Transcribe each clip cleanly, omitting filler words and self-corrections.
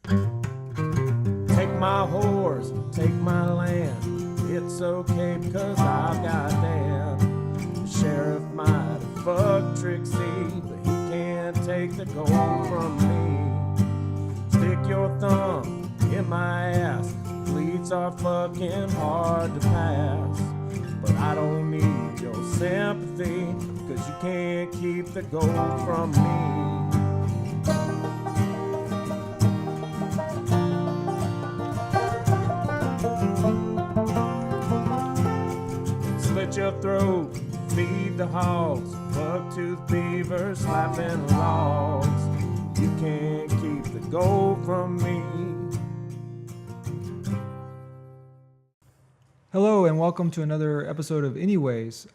Take my horse, take my land. It's okay because I've got Dan. The sheriff might have fucked Trixie, but he can't take the gold from me. Stick your thumb in my ass. Fleets are fucking hard to pass. But I don't need your sympathy, because you can't keep the gold from me. Slit your throat, feed the hogs, buck-toothed beavers slapping logs. You can't keep the gold from me. Hello and welcome to another episode of Anyways.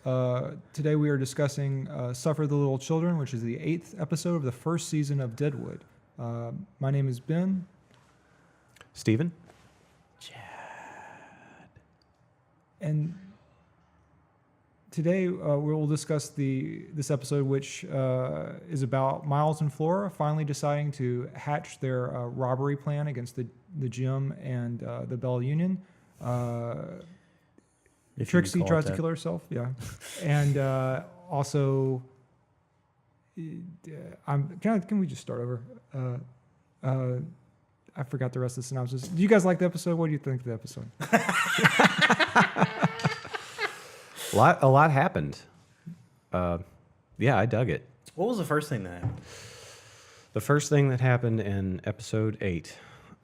Today we are discussing Suffer the Little Children, which is the 8th episode of the first season of Deadwood. My name is Ben. Steven? And today we will discuss this episode, which is about Miles and Flora finally deciding to hatch their robbery plan against the gym and the Bell Union. Trixie tries to kill herself, yeah. And also, can we just start over? I forgot the rest of the synopsis. Do you guys like the episode? What do you think of the episode? A lot happened. Yeah, I dug it. What was the first thing that happened? The first thing that happened in episode 8.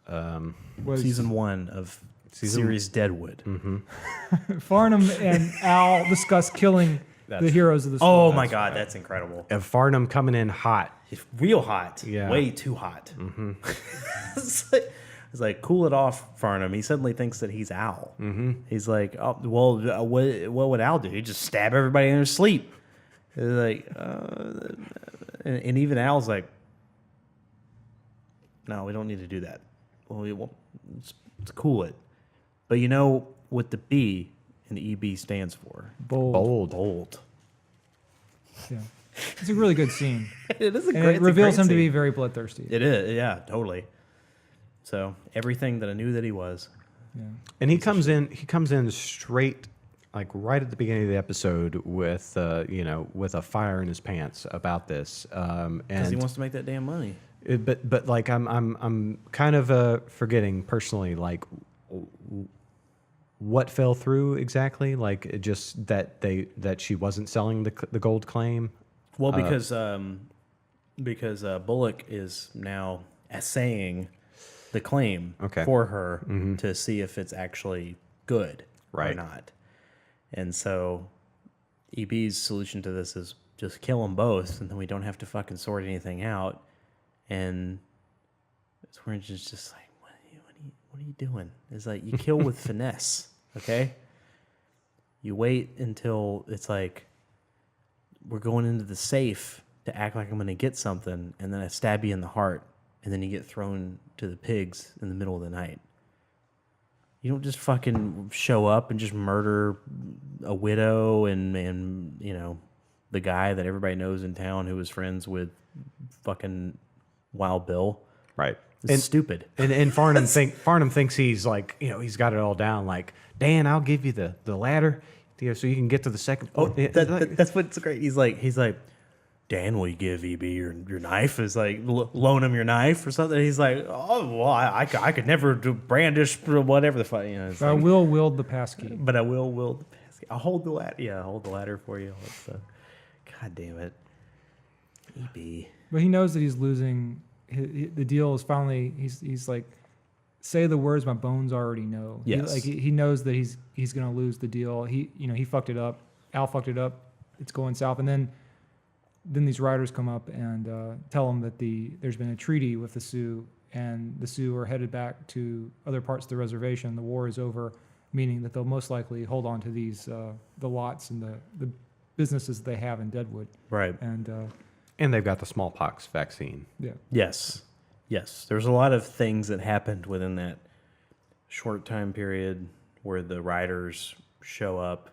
Was Season 1 of series Deadwood. Mm-hmm. Farnham and Al discuss killing the heroes of the story. Oh my God, that's incredible. And Farnham coming in hot. It's real hot. Yeah. Way too hot. Mm-hmm. It's like, cool it off, Farnham. He suddenly thinks that he's Al. Mm-hmm. He's like, oh, well, what would Al do? He'd just stab everybody in their sleep. It's like, and even Al's like, no, we don't need to do that. Well, let's cool it. But you know what the B in EB stands for? Bold. Yeah. It's a really good scene. It is a And great. it reveals it's a him great to be scene. very bloodthirsty. It is, yeah, totally. So everything that I knew that he was. Yeah. And he comes in straight, like right at the beginning of the episode with with a fire in his pants about this. Because he wants to make that damn money. But like I'm kind of forgetting personally, like what fell through exactly, like it just that she wasn't selling the gold claim. Well, because Bullock is now assaying the claim for her to see if it's actually good or not. And so EB's solution to this is just kill them both, and then we don't have to fucking sort anything out. And it's where it's just like, what are you doing? It's like, you kill with finesse, okay? You wait until it's like, we're going into the safe to act like I'm going to get something, and then I stab you in the heart, and then you get thrown to the pigs in the middle of the night. You don't just fucking show up and just murder a widow and the guy that everybody knows in town who was friends with fucking Wild Bill. Right. It's stupid. And Farnham thinks he's like, he's got it all down. Like, Dan, I'll give you the ladder, so you can get to the second. That's what's great. He's like, Dan, will you give EB your knife? It's like, loan him your knife or something. He's like, oh, well, I could never do brandish or whatever the fuck. I will wield the passkey. But I will wield the passkey. I'll hold the ladder. Yeah, I'll hold the ladder for you. God damn it. EB. But he knows that he's losing. The deal is finally. He's like, say the words my bones already know. Yes. He knows that he's going to lose the deal. He fucked it up. Al fucked it up. It's going south. And then these riders come up and tell him that there's been a treaty with the Sioux, and the Sioux are headed back to other parts of the reservation. The war is over, meaning that they'll most likely hold on to these the lots and the businesses they have in Deadwood. Right. And they've got the smallpox vaccine. Yeah. Yes. There's a lot of things that happened within that short time period where the riders show up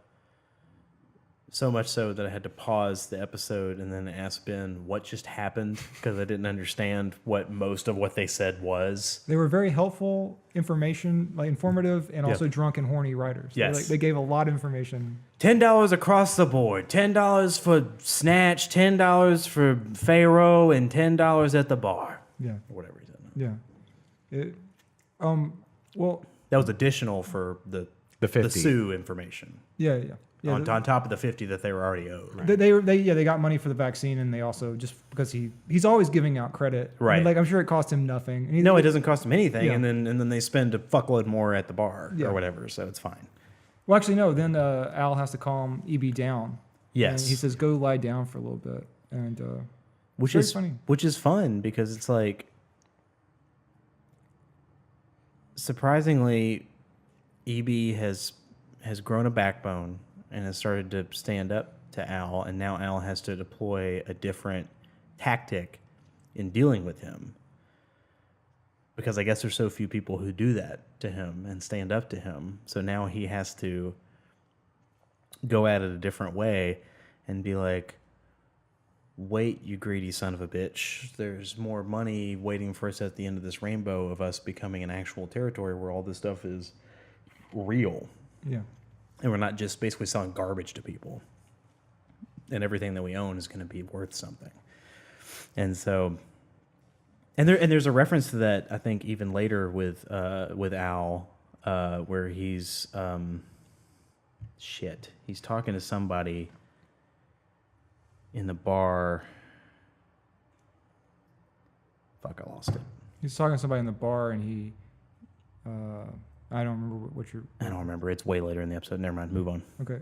So much so that I had to pause the episode and then ask Ben what just happened because I didn't understand what most of what they said was. They were very helpful, informative, and also drunk and horny writers. Yes. They gave a lot of information. $10 across the board. $10 for Snatch, $10 for Pharaoh, and $10 at the bar. Yeah. Or whatever he said. Yeah. Well, that was additional for the 50. the Sue information. Yeah. On top of the 50 that they were already owed. Right. They got money for the vaccine, and they also, just because he's always giving out credit. Right. I mean, I'm sure it cost him nothing. And No, it doesn't cost him anything, Yeah. and then they spend a fuckload more at the bar or whatever, so it's fine. Well, actually, no. Then Al has to calm EB down. Yes. And he says, "Go lie down for a little bit," and which very is funny. Which is fun because it's like surprisingly, EB has grown a backbone and has started to stand up to Al, and now Al has to deploy a different tactic in dealing with him. Because I guess there's so few people who do that to him and stand up to him. So now he has to go at it a different way and be like, wait, you greedy son of a bitch. There's more money waiting for us at the end of this rainbow of us becoming an actual territory where all this stuff is real. Yeah. And we're not just basically selling garbage to people. And everything that we own is going to be worth something. And so, and there's a reference to that, I think, even later with Al, where he's he's talking to somebody in the bar. Fuck, I lost it. He's talking to somebody in the bar, and he, I don't remember what you're. I don't remember. It's way later in the episode. Never mind. Move on. Okay.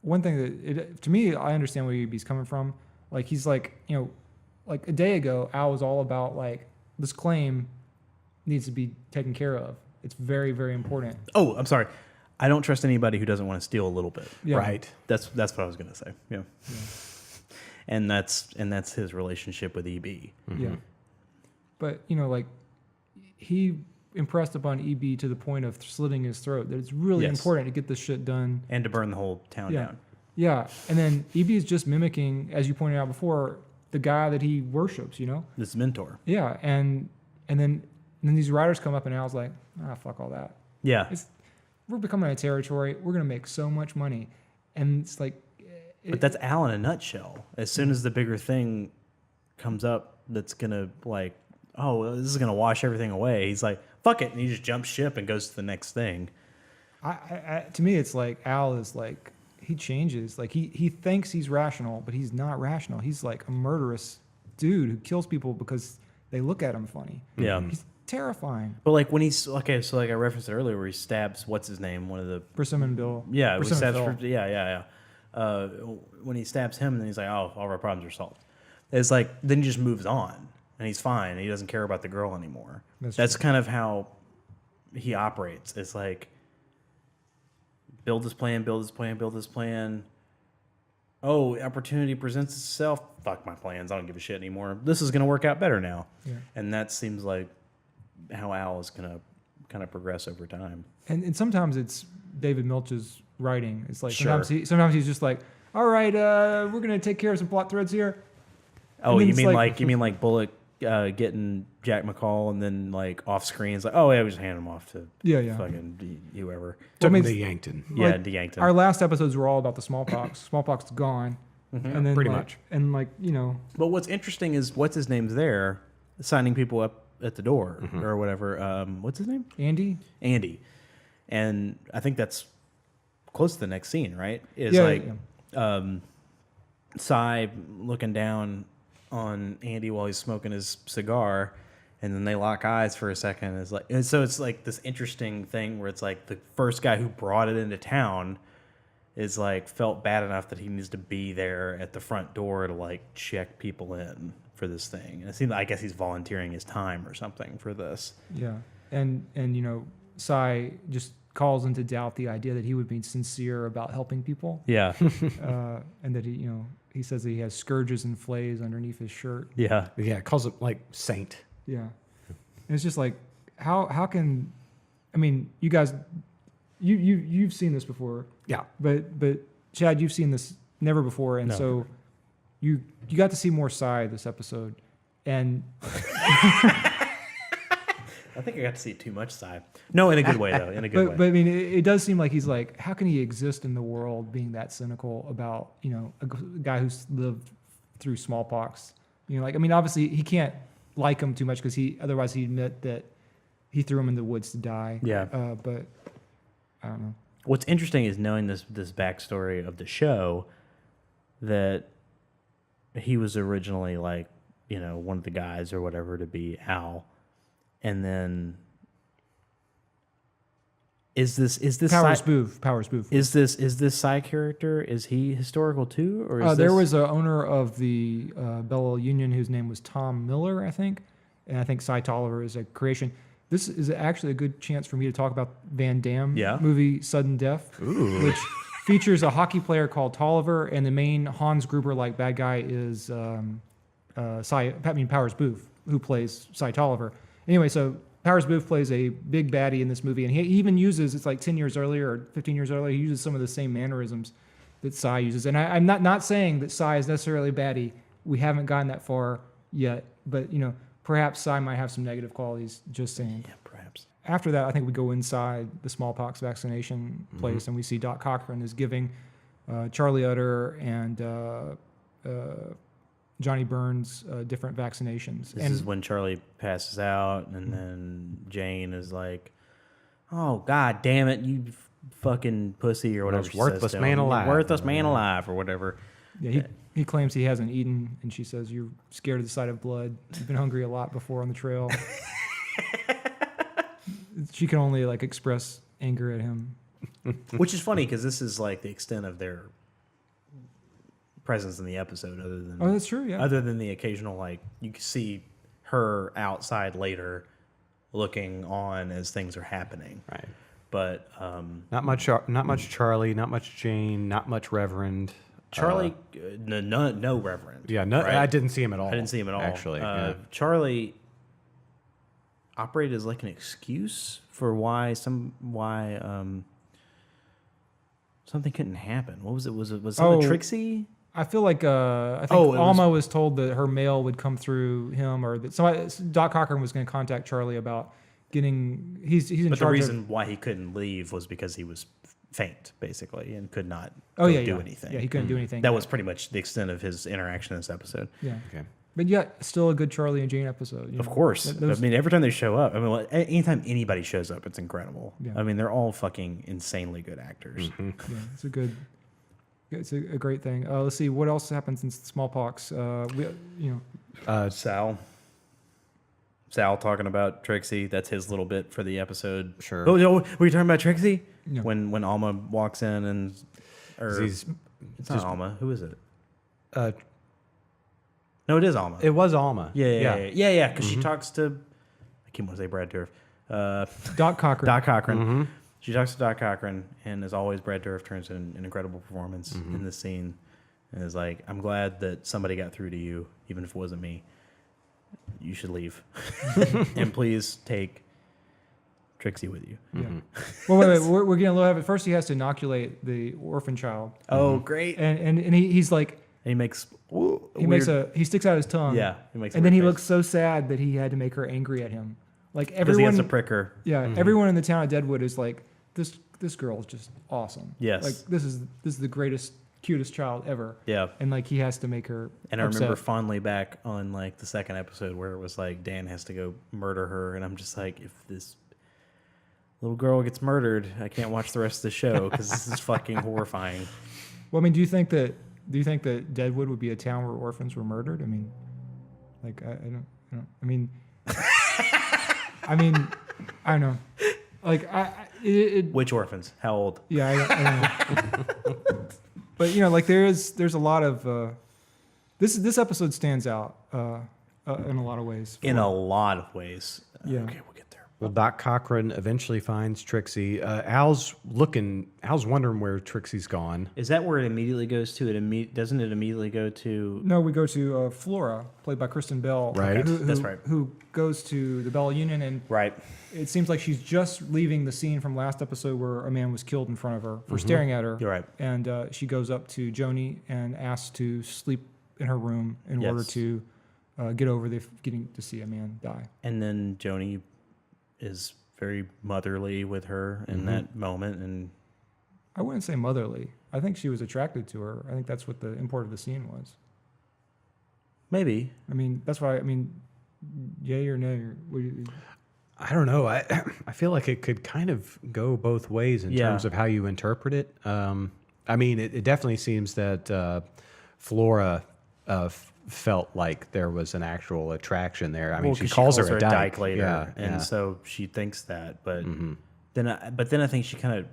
One thing that to me, I understand where he's coming from. Like, he's like, like a day ago, Al was all about like, this claim needs to be taken care of. It's very, very important. Oh, I'm sorry. I don't trust anybody who doesn't want to steal a little bit. Yeah. Right. That's what I was gonna say. Yeah. And that's his relationship with EB. Mm-hmm. Yeah. But like, he impressed upon EB to the point of slitting his throat. That it's really important to get this shit done and to burn the whole town down. Yeah, and then EB is just mimicking, as you pointed out before, the guy that he worships. This mentor. Yeah, and then these writers come up, and Al's like, fuck all that. Yeah. We're becoming a territory. We're gonna make so much money, and it's like. But that's Al in a nutshell. As soon as the bigger thing comes up, that's gonna like, oh, this is gonna wash everything away. He's like, fuck it, and he just jumps ship and goes to the next thing. To me, it's like Al is like, he changes. Like he thinks he's rational, but he's not rational. He's like a murderous dude who kills people because they look at him funny. Yeah. He's terrifying. But like when he's okay, so like I referenced it earlier, where he stabs what's his name, one of the Persimmon Bill. Yeah, Persimmon stabs Phil. yeah. When he stabs him, then he's like, oh, all of our problems are solved. It's like then he just moves on and he's fine. And he doesn't care about the girl anymore. That's kind of how he operates. It's like build this plan. Oh, opportunity presents itself. Fuck my plans. I don't give a shit anymore. This is going to work out better now. Yeah. And that seems like how Al is going to kind of progress over time. And sometimes it's David Milch's writing. It's like sometimes he's just like, all right, we're going to take care of some plot threads here. Oh, you mean like Bullock getting Jack McCall and then like off screen, it's like, oh yeah, we just hand him off to fucking whoever. Took him to Yankton. Yeah, to Yankton. Our last episodes were all about the smallpox. Smallpox is gone, and then pretty much. And But what's interesting is what's his name's there, signing people up at the door or whatever. What's his name? Andy. And I think that's close to the next scene, right? Cy looking down on Andy while he's smoking his cigar, and then they lock eyes for a second. It's like this interesting thing where it's like the first guy who brought it into town is like felt bad enough that he needs to be there at the front door to like check people in for this thing. And it seems I guess he's volunteering his time or something for this. Yeah, and Cy just calls into doubt the idea that he would be sincere about helping people. Yeah, and that he says that he has scourges and flays underneath his shirt. Yeah. Calls it like saint. Yeah, and it's just like how can, I mean, you guys you've seen this before. Yeah. But Chad, you've seen this never before, and so you got to see more Sai this episode, and I think I got to see too much Sai. No, in a good way though. In a good way. But I mean, it does seem like he's like, how can he exist in the world being that cynical about a guy who's lived through smallpox? Like, I mean, obviously he can't like him too much because otherwise he'd admit that he threw him in the woods to die. Yeah. But I don't know. What's interesting is knowing this backstory of the show, that he was originally like, one of the guys or whatever to be Al. And then is this Powers Booth? Is this Sai character? Is he historical too, or is there was an owner of the Bella Union whose name was Tom Miller, I think, and I think Sai Tolliver is a creation. This is actually a good chance for me to talk about Van Damme movie Sudden Death, which features a hockey player called Tolliver, and the main Hans Gruber-like bad guy is Powers Booth, who plays Sai Tolliver. Anyway, so Powers Booth plays a big baddie in this movie, and he even uses, it's like 10 years earlier or 15 years earlier, he uses some of the same mannerisms that Sai uses. And I'm not saying that Sai is necessarily a baddie. We haven't gotten that far yet, but, perhaps Sai might have some negative qualities, just saying. Yeah, perhaps. After that, I think we go inside the smallpox vaccination place, and we see Doc Cochran is giving Charlie Utter and Johnny Burns different vaccinations. This is when Charlie passes out, and then Jane is like, "Oh, God damn it, you fucking pussy," or whatever. Most worthless man alive. Worthless man alive, or whatever. Yeah, he claims he hasn't eaten, and she says, "You're scared of the sight of blood. You've been hungry a lot before on the trail." She can only express anger at him. Which is funny because this is like the extent of their presence in the episode, that's true, yeah. Other than the occasional, you can see her outside later looking on as things are happening. Right. But not much Charlie, not much Jane, not much Reverend. Charlie, no Reverend. Yeah, no, right? I didn't see him at all. I didn't see him at all. Actually, Charlie operated as an excuse for why something couldn't happen. What was it? Was something Trixie? I feel like Alma was told that her mail would come through him, or that Doc Cochran was going to contact Charlie about getting. He's in charge. But the reason why he couldn't leave was because he was faint, basically, and could not do anything. Yeah, he couldn't do anything. That was pretty much the extent of his interaction in this episode. Yeah. Okay. But yet, still a good Charlie and Jane episode. Of course. I mean, every time they show up, anytime anybody shows up, it's incredible. Yeah. I mean, they're all fucking insanely good actors. Yeah, it's a great thing. Let's see what else happens in smallpox. Sal talking about Trixie. That's his little bit for the episode. Sure. Oh, were you talking about Trixie? No. When Alma walks in and it's not Alma. Who is it? No, it is Alma. It was Alma. Yeah. Because she talks to, I can't want to say Brad Dourif. Doc Cochran. Doc Cochran. Mm-hmm. She talks to Doc Cochran, and as always, Brad Dourif turns in an incredible performance in this scene, and is like, "I'm glad that somebody got through to you, even if it wasn't me. You should leave, and please take Trixie with you." Yeah. Well, wait, we're getting a little ahead. First, he has to inoculate the orphan child. Oh, great! And he's like, and he makes he sticks out his tongue. Yeah, he makes. And then he looks so sad that he had to make her angry at him. Like everyone, because he has to prick her. Yeah, everyone in the town of Deadwood is like, this girl is just awesome. Yes, like this is the greatest, cutest child ever. Yeah, and he has to make her. And upset. I remember fondly back on the second episode where it was Dan has to go murder her, and I'm just like, if this little girl gets murdered, I can't watch the rest of the show because this is fucking horrifying. Well, I mean, do you think that Deadwood would be a town where orphans were murdered? I mean, I don't. I mean. I don't know. Which orphans? How old? Yeah, I don't know. But there's a lot of this episode stands out in a lot of ways. In a lot of ways. Yeah. Okay, we'll get there. Well, Doc Cochran eventually finds Trixie. Al's wondering where Trixie's gone. Is that where it immediately goes to? Doesn't it immediately go to? No, we go to Flora, played by Kristen Bell. Right. That's right. Who goes to the Bell Union, and Right. it seems like she's just leaving the scene from last episode where a man was killed in front of her for staring at her. You're right. And she goes up to Joni and asks to sleep in her room in order to get over getting to see a man die. And then Joni is very motherly with her in that moment, and I wouldn't say motherly. I think she was attracted to her. I think that's what the import of the scene was. maybe. I mean, that's why. I mean, yay or nay? I don't know. I feel like it could kind of go both ways in terms of how you interpret it. I mean, it definitely seems that Flora felt like there was an actual attraction there. I mean, she calls her a dyke later, and so she thinks that. But then I think she kind of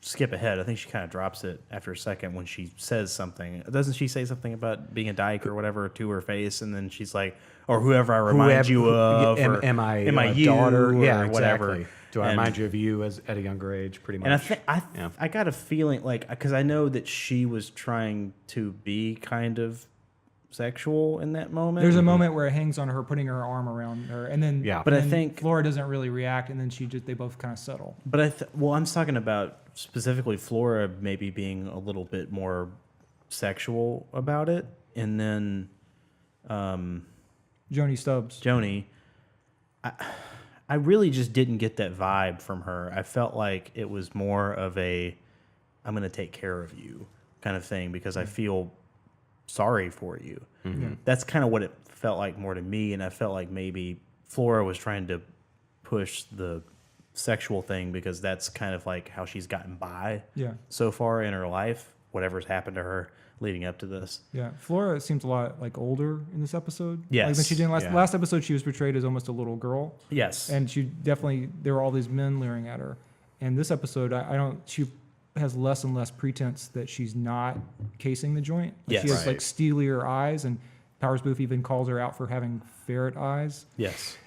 skip ahead. I think she kind of drops it after a second when she says something. Doesn't she say something about being a dyke or whatever to her face? And then she's like, or whoever I remind you of, or am I you, daughter? or Yeah, whatever. exactly. Do I remind you of you at a younger age? Pretty much. And I got a feeling like, because I know that she was trying to be kind of sexual in that moment. There's a moment where it hangs on her, putting her arm around her, and then But I think Flora doesn't really react, and then they both kind of settle. But I'm talking about specifically Flora maybe being a little bit more sexual about it, and then Joni Stubbs. Joni, I really just didn't get that vibe from her. I felt like it was more of a I'm going to take care of you kind of thing because I feel sorry for you. Mm-hmm. That's kind of what it felt like more to me, and I felt like maybe Flora was trying to push the sexual thing because that's kind of like how she's gotten by so far in her life, whatever's happened to her leading up to this. Yeah, Flora seems a lot like older in this episode. Yes. Like when she did last episode, she was portrayed as almost a little girl. Yes. And there were all these men leering at her. And this episode, she has less and less pretense that she's not casing the joint. She has like steelier eyes, and Powers Booth even calls her out for having ferret eyes. Yes.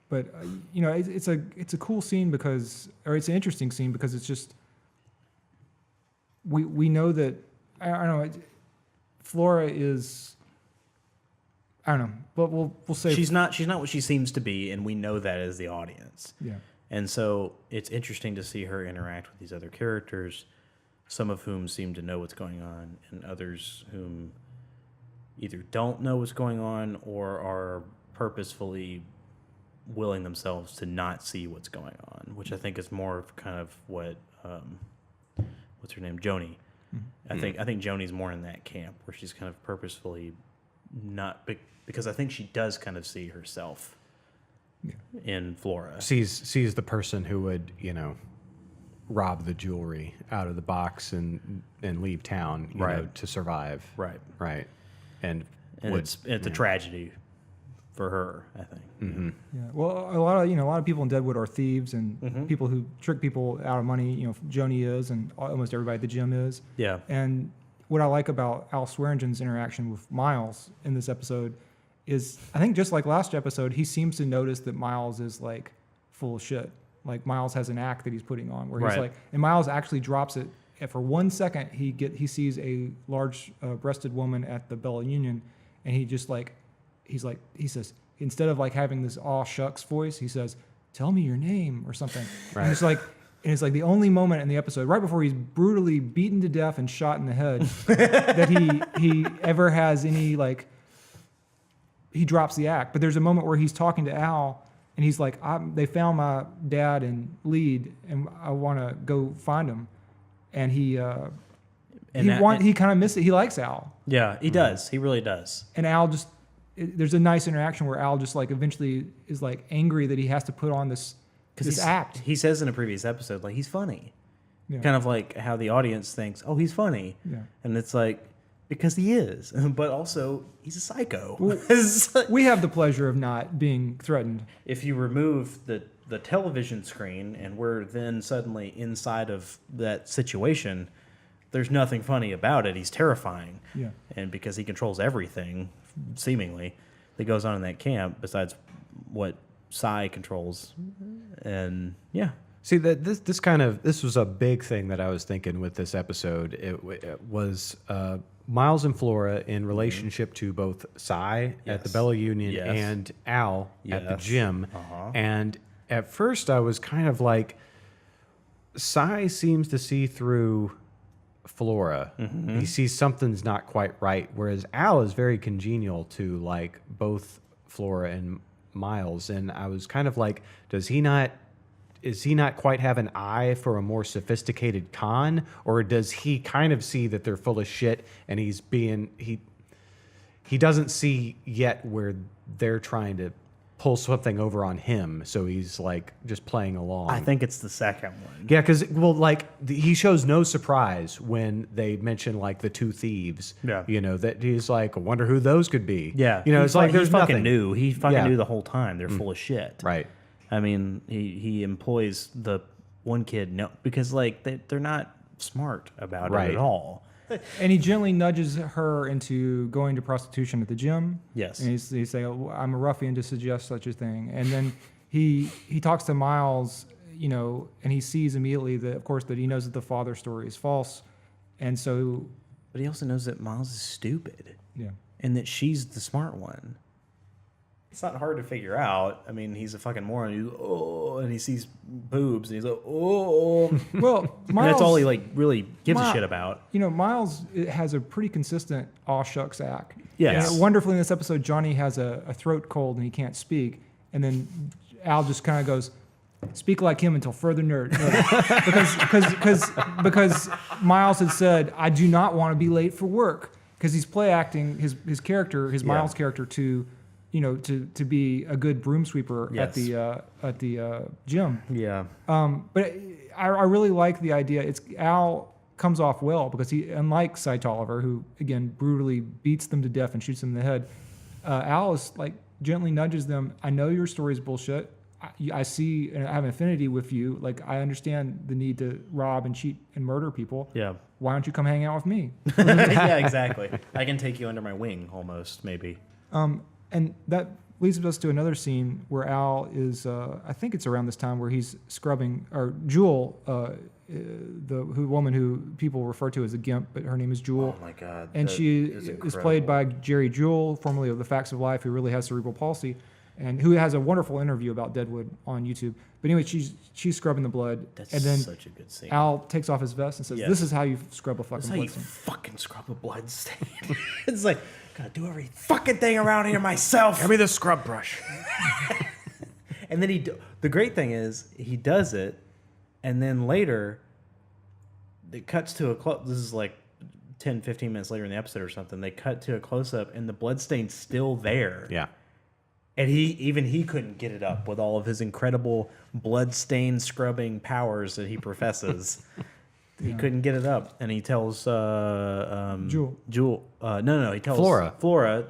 But it's a cool scene it's an interesting scene because it's just we know that I don't know. Flora is, I don't know, but we'll say she's not what she seems to be, and we know that as the audience. Yeah. And so it's interesting to see her interact with these other characters, some of whom seem to know what's going on, and others whom either don't know what's going on or are purposefully willing themselves to not see what's going on, which I think is more of kind of what what's her name, Joni. I think Joni's more in that camp where she's kind of purposefully not, because I think she does kind of see herself in Flora. Sees the person who would rob the jewelry out of the box and leave town to survive. Right. And it's a tragedy for her, I think. Mm-hmm. Yeah. Well, a lot of people in Deadwood are thieves and people who trick people out of money. Joni is, and almost everybody at the gym is. Yeah. And what I like about Al Swearengen's interaction with Miles in this episode is, I think just like last episode, he seems to notice that Miles is like full of shit. Like Miles has an act that he's putting on where he's like, and Miles actually drops it. And for 1 second, he sees a large breasted woman at the Bell Union, and he says, instead of like having this aw shucks voice, he says, "Tell me your name" or something. Right. And it's like the only moment in the episode, right before he's brutally beaten to death and shot in the head, that he ever has any like. He drops the act, but there's a moment where he's talking to Al, and he's like, "They found my dad in Lead, and I want to go find him," and he kind of misses it. He likes Al. Yeah, he does. He really does. And Al there's a nice interaction where Al just like eventually is like angry that he has to put on this act. He says in a previous episode, like, he's funny. Yeah. Kind of like how the audience thinks, oh, he's funny. Yeah. And it's like, because he is, but also he's a psycho. Well, we have the pleasure of not being threatened. If you remove the television screen and we're then suddenly inside of that situation, there's nothing funny about it. He's terrifying. Yeah. And because he controls everything, seemingly, that goes on in that camp, besides what Psy controls, and yeah. See that this was a big thing that I was thinking with this episode. It was Miles and Flora in relationship to both Psy at the Bella Union and Al at the gym. And at first I was kind of like, Psy seems to see through Flora. He sees something's not quite right, whereas Al is very congenial to like both Flora and Miles. And I was kind of like, does he not quite have an eye for a more sophisticated con, or does he kind of see that they're full of shit and he doesn't see yet where they're trying to pull something over on him, so he's like just playing along? I think it's the second one. Yeah, because he shows no surprise when they mention like the two thieves. Yeah, that he's like, I wonder who those could be. Yeah, it's like there's fucking nothing. knew. He fucking knew the whole time. They're full of shit. Right. I mean, he employs the one kid because like they're not smart about it at all. And he gently nudges her into going to prostitution at the gym. Yes. And he's saying, oh, I'm a ruffian to suggest such a thing. And then he talks to Miles, and he sees immediately that, of course, that he knows that the father story is false. And so... But he also knows that Miles is stupid. Yeah. And that she's the smart one. It's not hard to figure out. I mean, he's a fucking moron. And he sees boobs, and he's like, oh. Well, Miles, and that's all he like really gives a shit about. Miles has a pretty consistent aw shucks act. Yes. And wonderfully in this episode, Johnny has a throat cold and he can't speak, and then Al just kind of goes, "Speak like him until further notice," because Miles had said, "I do not want to be late for work," because he's play acting his character, his Miles character to be a good broom sweeper at the gym. Yeah. But I really like the idea. Al comes off well because he, unlike Cy Tolliver, who again brutally beats them to death and shoots them in the head, Al is like gently nudges them. I know your story is bullshit. I see and I have an affinity with you. Like, I understand the need to rob and cheat and murder people. Yeah. Why don't you come hang out with me? Yeah, exactly. I can take you under my wing, almost, maybe. And that leads us to another scene where Al is, I think it's around this time where he's scrubbing, or Jewel, the woman who people refer to as a gimp, but her name is Jewel. Oh my God. And she is played by Jerry Jewell, formerly of The Facts of Life, who really has cerebral palsy, and who has a wonderful interview about Deadwood on YouTube. But anyway, she's scrubbing the blood. That's and then such a good scene. Al takes off his vest and says, "This is how you scrub a fucking That's how blood you stain." fucking scrub a blood stain. It's like, gotta do every fucking thing around here myself. Give me the scrub brush. And then the great thing is he does it, and then later it cuts to a close. This is like 10, 15 minutes later in the episode or something. They cut to a close up, and the bloodstain's still there. Yeah. And he couldn't get it up with all of his incredible blood-stain scrubbing powers that he professes. He couldn't get it up, and he tells Jewel. He tells Flora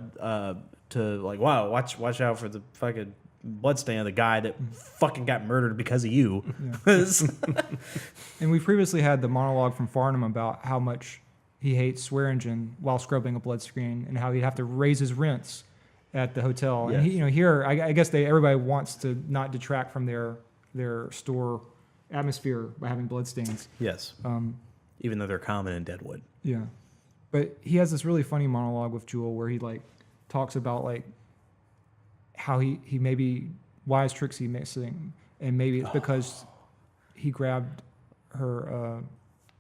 to like, wow, watch out for the fucking bloodstain of the guy that fucking got murdered because of you. Yeah. And we previously had the monologue from Farnham about how much he hates Swear Engine while scrubbing a blood screen, and how he'd have to raise his rents at the hotel. Yes. And here, I guess everybody wants to not detract from their store atmosphere by having bloodstains. Yes. Even though they're common in Deadwood. Yeah. But he has this really funny monologue with Jewel where he like talks about like how he maybe why is Trixie missing, and maybe it's because he grabbed her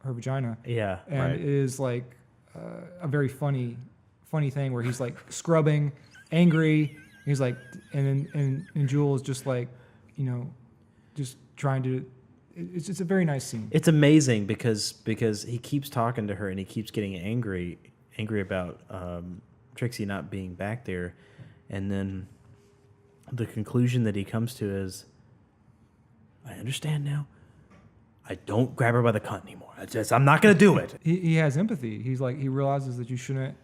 vagina. Yeah. And it is like a very funny thing where he's like scrubbing, angry. He's like, and Jewel is just like, just trying to. It's just a very nice scene. It's amazing because he keeps talking to her and he keeps getting angry about Trixie not being back there, and then the conclusion that he comes to is, I understand now. I don't grab her by the cunt anymore. I'm not going to do it. He has empathy. He's like, he realizes that you shouldn't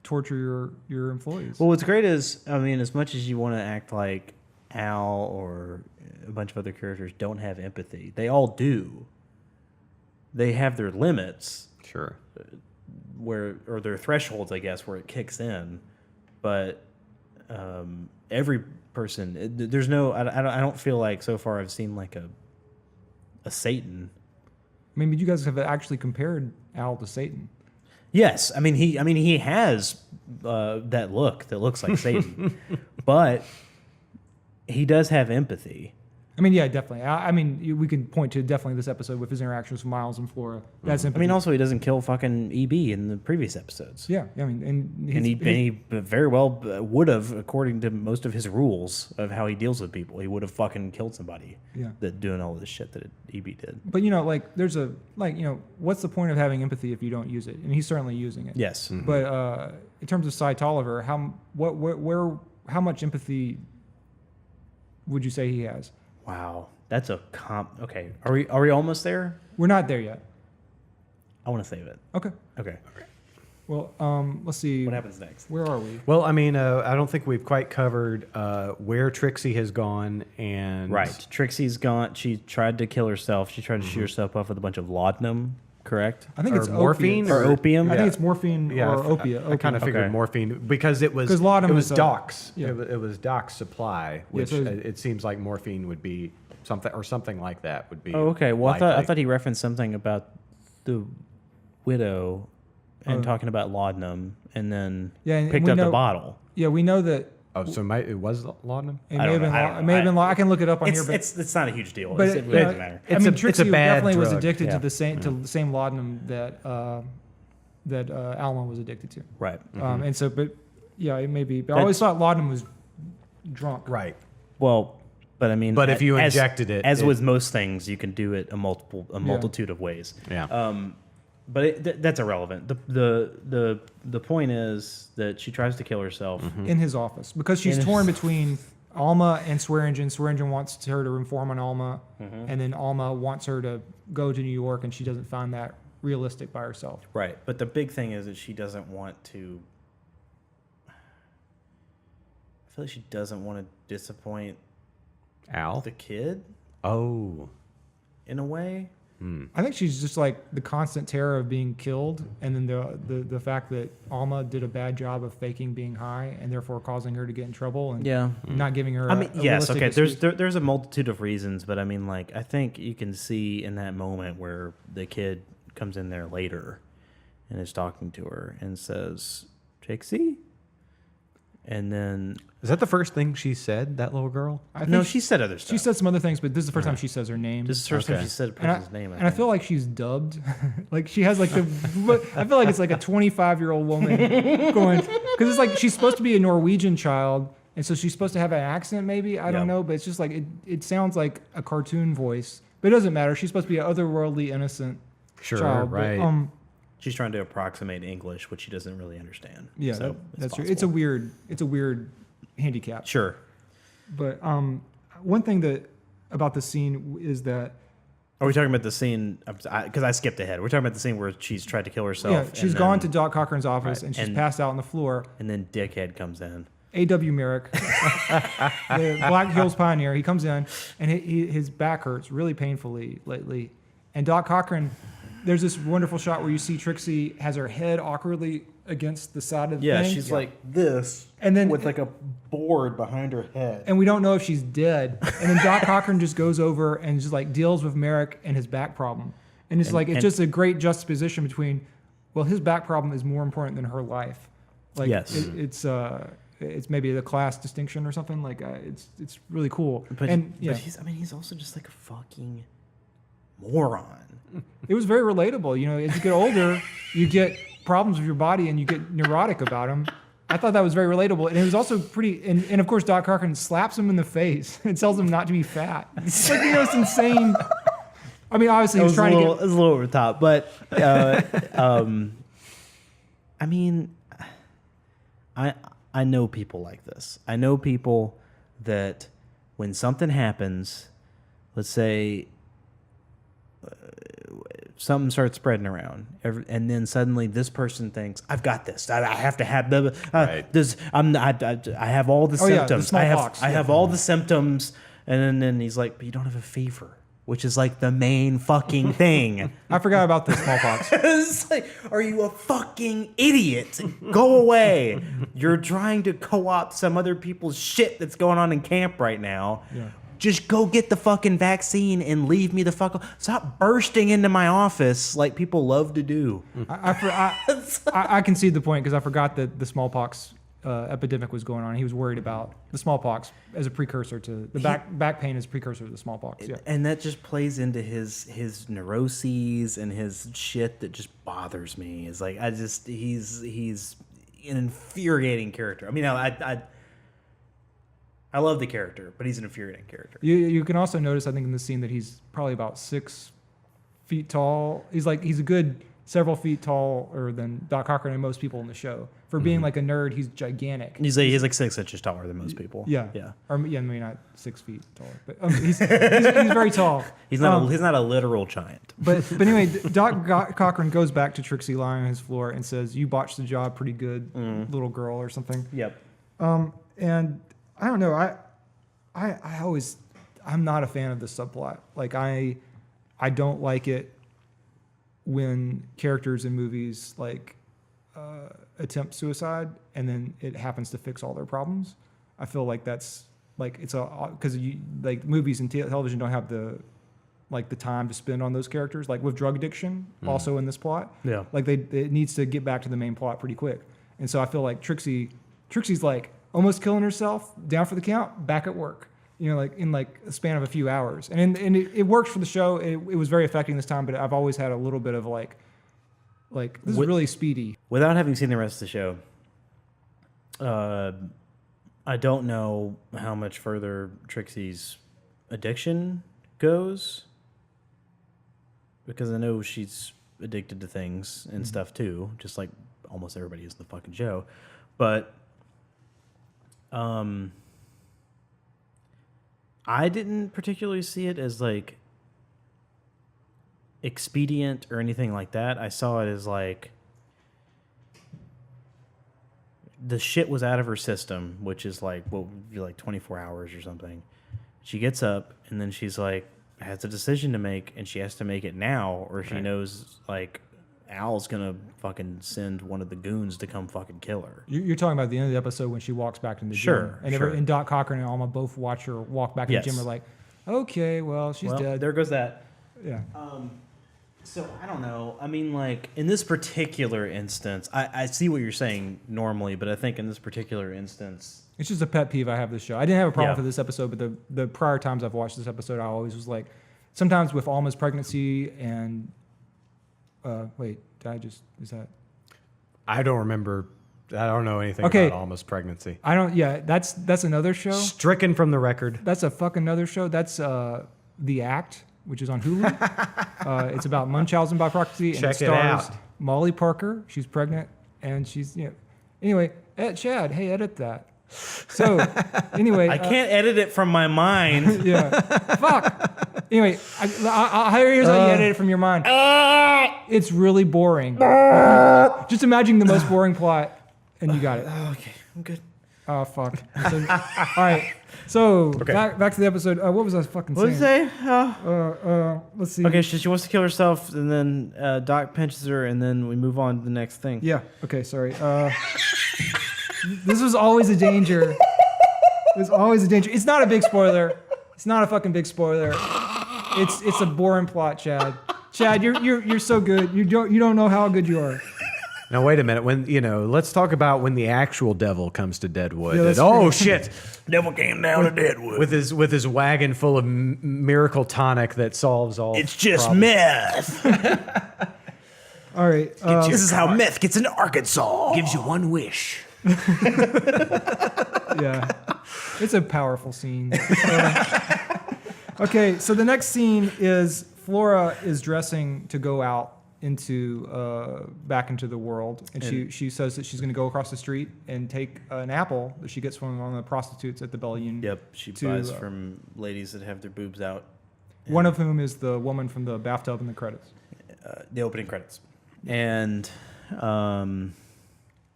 torture your employees. Well, what's great is, I mean, as much as you want to act like Al or a bunch of other characters don't have empathy, they all do. They have their limits. Sure. Or their thresholds, I guess, where it kicks in. But every person. There's no. I don't feel like so far I've seen like a Satan. I mean, but you guys have actually compared Al to Satan. Yes, I mean he has that look that looks like Satan, but he does have empathy. I mean, yeah, definitely. I mean, we can point to definitely this episode with his interactions with Miles and Flora. That's empathy. I mean, also he doesn't kill fucking EB in the previous episodes. Yeah, I mean, and he very well would have, according to most of his rules of how he deals with people, he would have fucking killed somebody. Yeah, that doing all this shit that EB did. But there's what's the point of having empathy if you don't use it? And he's certainly using it. Yes, but in terms of Cy Tolliver, how much empathy would you say he has? Wow, that's a Okay, are we almost there? We're not there yet. I want to save it. Okay. Well, let's see. What happens next? Where are we? Well, I mean, I don't think we've quite covered where Trixie has gone and right. Trixie's gone. She tried to kill herself. She tried to shoot herself up with a bunch of laudanum. Correct. I think it's morphine or opium. I think it's morphine or opiate. I kind of figured morphine because it was Doc's. Yeah. It was Doc's supply, which it seems like morphine would be something like that would be. Oh, okay. Well, I thought he referenced something about the widow and talking about laudanum, and then picked up the bottle. Yeah, we know that. Oh, so it was laudanum? It may have been. I can look it up on here, but it's not a huge deal. But it really doesn't matter. Trixie it's a bad definitely was drug. addicted to the same laudanum that Alma was addicted to. Right. And so, but yeah, it may be. But I always thought laudanum was drunk. Right. Well, but I mean, but if you injected it, as with most things, you can do it a multitude of ways. Yeah. But that's irrelevant. The point is that she tries to kill herself in his office because she's torn between Alma and Swearingen. Swearingen wants her to inform on Alma, and then Alma wants her to go to New York, and she doesn't find that realistic by herself. Right. But the big thing is that she doesn't want to. I feel like she doesn't want to disappoint Al, the kid. Oh, in a way. I think she's just like the constant terror of being killed, and then the fact that Alma did a bad job of faking being high, and therefore causing her to get in trouble, and not giving her. I mean, yes, okay. There's a multitude of reasons, but I mean, like, I think you can see in that moment where the kid comes in there later, and is talking to her and says, "Trixie," and then. Is that the first thing she said, that little girl? No, she said other stuff. She said some other things, but this is the first time she says her name. This is the first time she said a person's name. I feel like she's dubbed. Like she has like I feel like it's like a 25-year-old woman going, because it's like she's supposed to be a Norwegian child, and so she's supposed to have an accent maybe. I don't know, but it's just like it sounds like a cartoon voice. But it doesn't matter. She's supposed to be an otherworldly, innocent child. Right. But, she's trying to approximate English, which she doesn't really understand. Yeah, so that's true. It's a weird handicap. Sure. But one thing about the scene is that. Are we talking about the scene? Because I skipped ahead. We're talking about the scene where she's tried to kill herself. Yeah, she's gone to Doc Cochran's office and she's passed out on the floor. And then Dickhead comes in. A.W. Merrick, the Black Hills pioneer, he comes in and his back hurts really painfully lately. And Doc Cochran, there's this wonderful shot where you see Trixie has her head awkwardly against the side of the thing. She's like this, and then with like a board behind her head. And we don't know if she's dead. And then Doc Cochran just goes over and just like deals with Merrick and his back problem. And it's just a great juxtaposition between, well, his back problem is more important than her life. Like it's maybe the class distinction or something. Like it's really cool. But he's also just like a fucking moron. It was very relatable. You know, as you get older, you get problems with your body and you get neurotic about them. I thought that was very relatable. And it was also pretty, and of course, Doc Cochran slaps him in the face and tells him not to be fat. It's like, it's insane. I mean, obviously, he was trying to get. It was a little over the top, but I mean, I know people like this. I know people that when something happens, let's say something starts spreading around, and then suddenly this person thinks, "I've got this. I have to have this. I have all the symptoms. The smallpox. I have all the symptoms." And then he's like, "But you don't have a fever." which is like the main fucking thing. I forgot about the smallpox. It's like, are you a fucking idiot? Go away. You're trying to co-opt some other people's shit that's going on in camp right now. Yeah. Just go get the fucking vaccine and leave me the fuck alone. Stop bursting into my office like people love to do. I concede the point because I forgot that the smallpox epidemic was going on. He was worried about the smallpox as a precursor to the back pain as a precursor to the smallpox. Yeah. And that just plays into his neuroses and his shit that just bothers me. It's like he's an infuriating character. I mean, I love the character, but he's an infuriating character. You can also notice, I think, in this scene that he's probably about 6 feet tall. He's a good several feet taller than Doc Cochran and most people in the show. For being like a nerd, he's gigantic. He's like 6 inches taller than most people. Yeah. Yeah. Or maybe not 6 feet taller, but he's very tall. He's not a literal giant. But anyway, Doc Cochran goes back to Trixie lying on his floor and says, "You botched the job pretty good, little girl," or something. Yep. And I don't know. I'm not a fan of this subplot. Like I don't like it when characters in movies like attempt suicide and then it happens to fix all their problems. I feel like that's like because like movies and television don't have the time to spend on those characters. Like with drug addiction, also in this plot, like it needs to get back to the main plot pretty quick. And so I feel like Trixie's like almost killing herself, down for the count, back at work. You know, like in like a span of a few hours, and it worked for the show. It was very affecting this time, but I've always had a little bit of like this is really speedy. Without having seen the rest of the show, I don't know how much further Trixie's addiction goes, because I know she's addicted to things and stuff too, just like almost everybody is in the fucking show, but I didn't particularly see it as like expedient or anything like that. I saw it as like the shit was out of her system, which is like what would be like 24 hours or something. She gets up and then she's like has a decision to make, and she has to make it now, or she knows like Al's gonna fucking send one of the goons to come fucking kill her. You're talking about the end of the episode when she walks back in the gym. And Doc Cochran and Alma both watch her walk back in the gym. Are like, okay, well, she's dead. There goes that. Yeah. So I don't know. I mean, like in this particular instance, I see what you're saying normally, but I think in this particular instance, it's just a pet peeve I have with this show. I didn't have a problem for this episode, but the prior times I've watched this episode, I always was like, sometimes with Alma's pregnancy and wait, is that? I don't remember. I don't know anything about Alma's pregnancy. That's another show. Stricken from the record. That's a fucking another show. That's The Act, which is on Hulu. It's about Munchausen by proxy. And Check it stars out. Molly Parker. She's pregnant, and she's, Anyway, Chad, hey, edit that. So, anyway. I can't edit it from my mind. Yeah. Fuck. Anyway, here's how you edit it from your mind. It's really boring. Just imagine the most boring plot, and you got it. Okay, I'm good. Oh, fuck. So, all right. So, back to the episode. What was I fucking saying? What did you say? Let's see. Okay, she wants to kill herself, and then Doc pinches her, and then we move on to the next thing. Yeah. Okay, sorry. This was always a danger. It was always a danger. It's not a big spoiler. It's not a fucking big spoiler. It's a boring plot, Chad. Chad, you're so good. You don't know how good you are. Now wait a minute. When let's talk about when the actual devil comes to Deadwood. Yeah, shit! Devil came down to Deadwood with his wagon full of miracle tonic that solves all. It's just problems. meth. All right. This is how meth gets into Arkansas. Gives you one wish. Yeah, it's a powerful scene. Okay, so the next scene is Flora is dressing to go out back into the world, and she says that she's going to go across the street and take an apple that she gets from one of the prostitutes at the Belle Union. Yep, she buys from ladies that have their boobs out. One of whom is the woman from the bathtub in the credits. The opening credits. And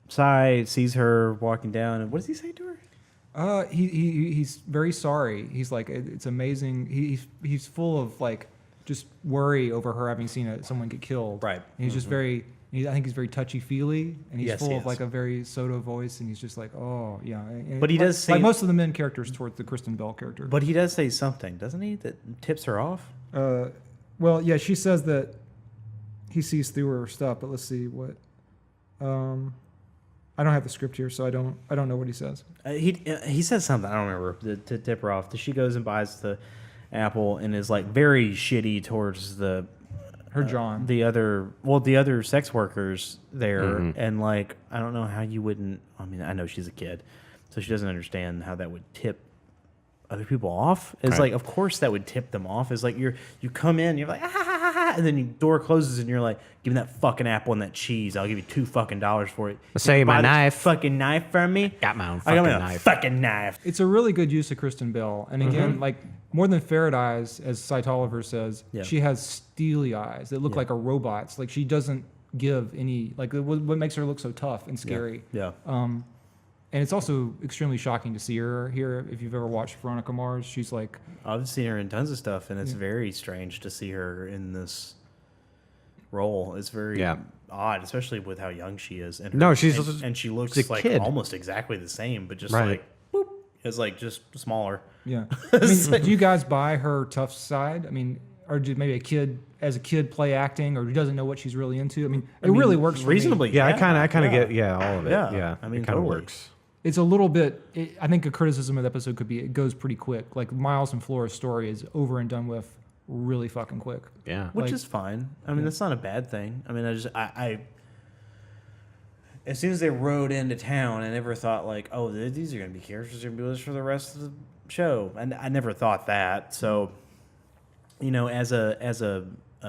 Sai sees her walking down, and what does he say to her? He's very sorry. He's like, it's amazing. He's full of like just worry over her having seen someone get killed. Right. And he's just very. I think he's very touchy feely, and he's Yes, full he of is. like a very Soda voice, and he's just like, oh yeah. And But he does say like most of the men characters towards the Kristen Bell character. But he does say something, doesn't he? That tips her off. Well, yeah, she says that he sees through her stuff, but let's see what. I don't have the script here, so I don't know what he says. He says something, I don't remember, to tip her off. She goes and buys the apple and is like very shitty towards the John. the other sex workers there, and like I don't know how you wouldn't. I mean, I know she's a kid, so she doesn't understand how that would tip other people off. It's like, of course that would tip them off. It's like you come in, you're like, and then your door closes, and you're like, give me that fucking apple and that cheese. I'll give you $2 for it. Say my knife. Fucking knife from me. Got my own I got fucking my own knife. fucking knife. It's a really good use of Kristen Bell, and again, like more than ferret eyes, as Cy Tolliver says, she has steely eyes that look like a robot's. Like she doesn't give any. Like what makes her look so tough and scary. Yeah. And it's also extremely shocking to see her here. If you've ever watched Veronica Mars, she's like... I've seen her in tons of stuff, and it's very strange to see her in this role. It's very odd, especially with how young she is. And she looks like kid. almost exactly the same, but just like, boop, it's like just smaller. Yeah. I mean, do you guys buy her tough side? I mean, or did maybe as a kid play acting, or who doesn't know what she's really into? I mean, it really works for reasonably. me. Yeah, I kind of get all of it. Yeah. I mean, it kind of totally. works. It's a little bit. I think a criticism of the episode could be it goes pretty quick. Like Miles and Flora's story is over and done with really fucking quick. Yeah, Which is fine. I mean, that's not a bad thing. I mean, I as soon as they rode into town, I never thought like, oh, these are going to be characters going to be with us for the rest of the show. And I never thought that. So, as a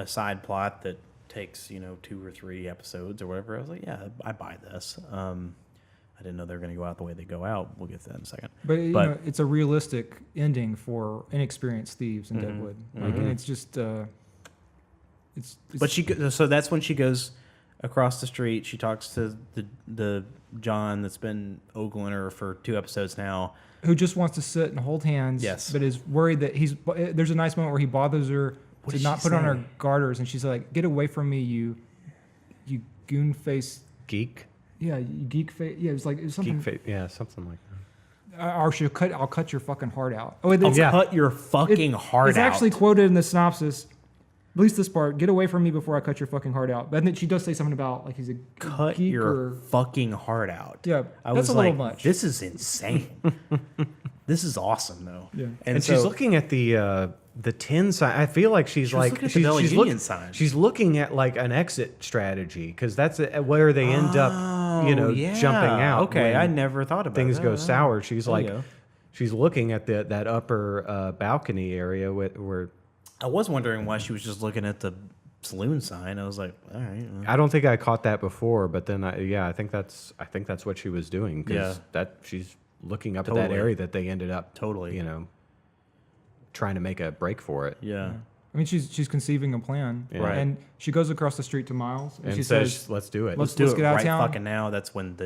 side plot that takes 2 or 3 episodes or whatever, I was like, yeah, I buy this. I didn't know they were going to go out the way they go out. We'll get to that in a second. But it's a realistic ending for inexperienced thieves in Deadwood. Like, and it's just, it's. But so that's when she goes across the street. She talks to the John that's been ogling her for 2 episodes now, who just wants to sit and hold hands. Yes. But is worried that there's a nice moment where he bothers her to not put on her garters, and she's like, "Get away from me, you goon face geek." Yeah, geek face. Yeah, it was something. Geek face. Yeah, something like that. I'll cut your fucking heart out. Oh, cut your fucking heart out. It's actually quoted in the synopsis. At least this part. Get away from me before I cut your fucking heart out. But then she does say something about like he's a cut geek your fucking heart out. Yeah, I that's was a little like, much. This is insane. This is awesome though. Yeah, and she's looking at the tin sign. I feel like she's looking at like an exit strategy because that's where they end up. Jumping out. Okay, I never thought about things that. go sour. She's she's looking at that upper balcony area where. I was wondering why she was just looking at the saloon sign. I was like, all right. I don't think I caught that before, but then I think that's what she was doing because she's looking up at that area that they ended up trying to make a break for it. Yeah. I mean, she's conceiving a plan, Right. and she goes across the street to Miles, and she says, "Let's do it. Let's do it get out right of town." fucking now." That's when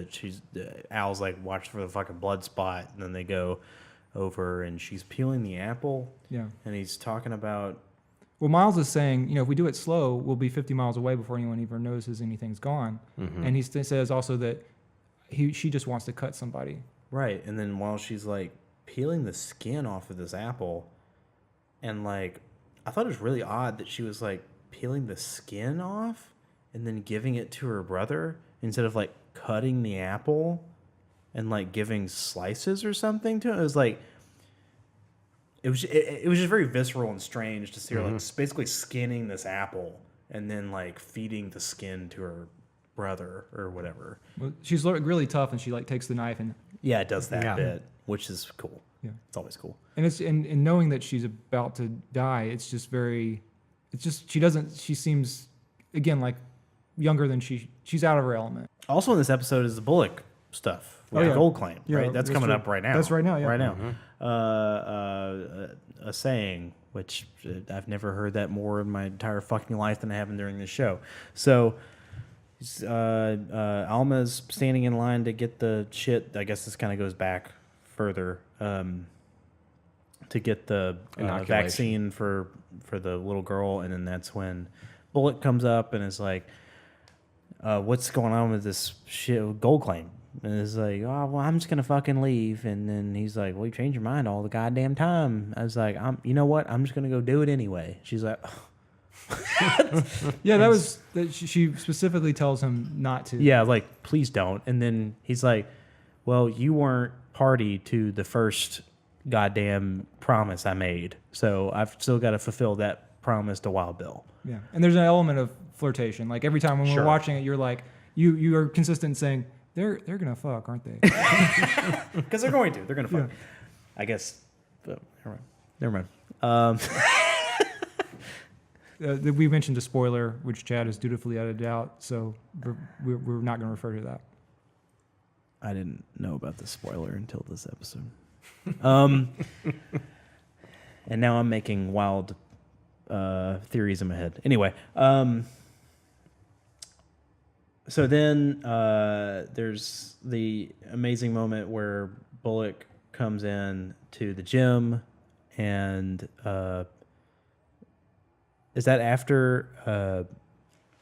Al's like, watch for the fucking blood spot, and then they go over, and she's peeling the apple. Yeah. And he's talking about. Well, Miles is saying, if we do it slow, we'll be 50 miles away before anyone even notices anything's gone. And he says also that she just wants to cut somebody. Right, and then while she's like peeling the skin off of this apple, and like. I thought it was really odd that she was like peeling the skin off and then giving it to her brother instead of like cutting the apple and like giving slices or something to it. It was like it was just very visceral and strange to see her like basically skinning this apple and then like feeding the skin to her brother or whatever. Well, she's really tough, and she like takes the knife and it does that bit, which is cool. Yeah, it's always cool. And it's and knowing that she's about to die, it's just she seems again like younger than she's out of her element. Also in this episode is the Bullock stuff. The gold claim, right? That's coming up right now. That's right now, yeah. Right now. A saying, which I've never heard that more in my entire fucking life than I have during this show. So, Alma's standing in line to get the shit. I guess this kind of goes back further to get the vaccine for the little girl, and then that's when Bullock comes up and is like, what's going on with this shit gold claim? And it's like, oh, well, I'm just going to fucking leave. And then he's like, well, you change your mind all the goddamn time. I was like, you know what? I'm just going to go do it anyway. She's like, yeah, she specifically tells him not to. Yeah, like, please don't. And then he's like, well, you weren't party to the first goddamn promise I made. So I've still got to fulfill that promise to Wild Bill. Yeah. And there's an element of flirtation. Like every time when we're watching it, you're like, you are consistent in saying, they're gonna fuck, aren't they? Because they're going to. They're gonna fuck. Yeah. I guess. Never mind. We mentioned a spoiler, which Chad has dutifully edited out, so we're not going to refer to that. I didn't know about the spoiler until this episode. And now I'm making wild theories in my head. Anyway. So then there's the amazing moment where Bullock comes in to the gym, and is that after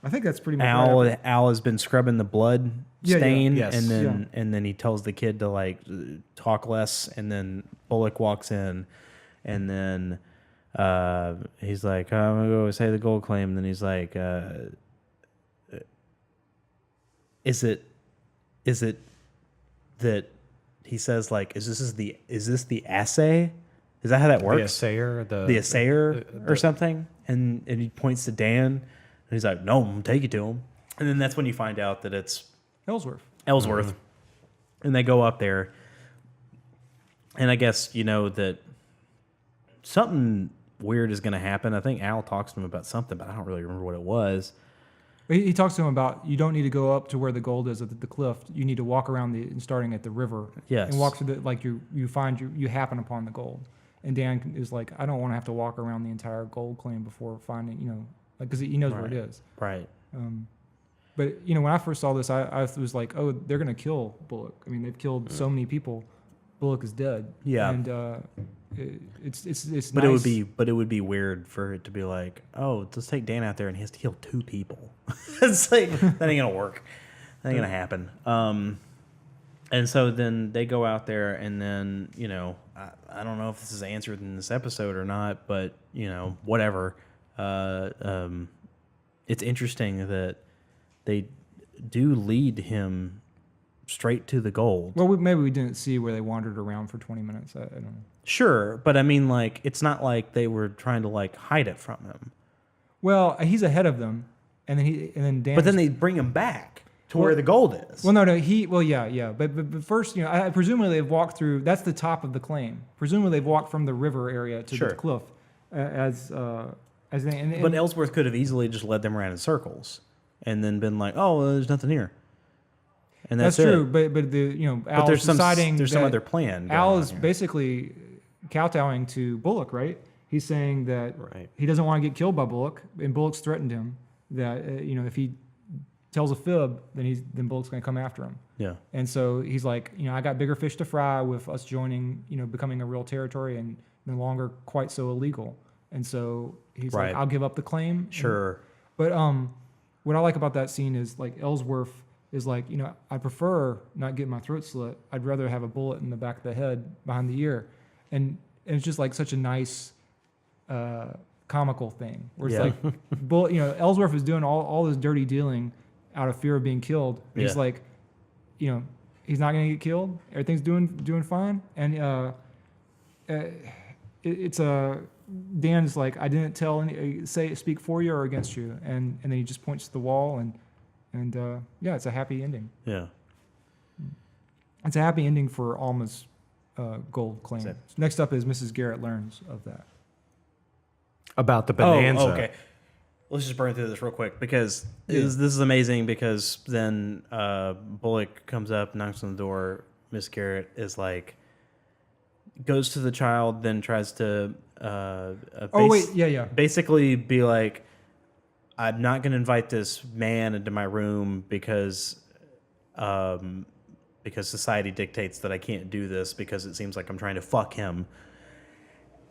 I think that's pretty much Al has been scrubbing the blood stain, Yes. and then he tells the kid to like talk less, and then Bullock walks in, and then he's like, I'm gonna go say the gold claim, and then he's like, Is it that he says like, is this the assay? Is that how that works? The assayer or something? And he points to Dan, and he's like, no, I'm gonna take you to him. And then that's when you find out that it's Ellsworth. Mm-hmm. And they go up there, and I guess you know that something weird is gonna happen. I think Al talks to him about something, but I don't really remember what it was. He talks to him about you don't need to go up to where the gold is at the cliff. You need to walk around starting at the river. Yes. And walk through you happen upon the gold. And Dan is like, I don't want to have to walk around the entire gold claim before finding, because he knows where it is. Right. But when I first saw this, I was like, oh, they're gonna kill Bullock. I mean, they've killed so many people. Bullock is dead. Yeah. And it's but nice. it would be weird for it to be like, oh, let's take Dan out there and he has to kill 2 people. It's like that ain't gonna work. That ain't gonna happen. And so then they go out there, and then I don't know if this is answered in this episode or not, but whatever. It's interesting that they do lead him straight to the gold. Well, maybe we didn't see where they wandered around for 20 minutes. I don't know. Sure, but I mean, like, it's not like they were trying to like hide it from him. Well, he's ahead of them, and then Dan. But then they bring him back to where the gold is. Well, no. Yeah. But first, presumably they've walked through. That's the top of the claim. Presumably they've walked from the river area to the cliff, as they. But Ellsworth could have easily just led them around in circles, and then been like, "Oh, well, there's nothing here." And that's true, it. but Al's but there's deciding there's some other plan. Al is basically kowtowing to Bullock, right? He's saying that he doesn't want to get killed by Bullock, and Bullock's threatened him that if he tells a fib, then Bullock's going to come after him. Yeah. And so he's like, I got bigger fish to fry with us joining, becoming a real territory and no longer quite so illegal. And so he's like, I'll give up the claim. Sure. But what I like about that scene is like Ellsworth is like, I prefer not getting my throat slit. I'd rather have a bullet in the back of the head behind the ear. And it's just like such a nice comical thing where it's like, Ellsworth is doing all this dirty dealing out of fear of being killed. He's like, he's not going to get killed. Everything's doing fine. And Dan's like, I didn't speak for you or against you. And then he just points to the wall and it's a happy ending. Yeah. It's a happy ending for Alma's gold claim. Next up is Mrs. Garrett learns of that. About the bonanza. Oh, okay. Let's just burn through this real quick because this is amazing because then Bullock comes up, knocks on the door. Miss Garrett is like, goes to the child, then tries to basically be like, I'm not going to invite this man into my room because because society dictates that I can't do this because it seems like I'm trying to fuck him.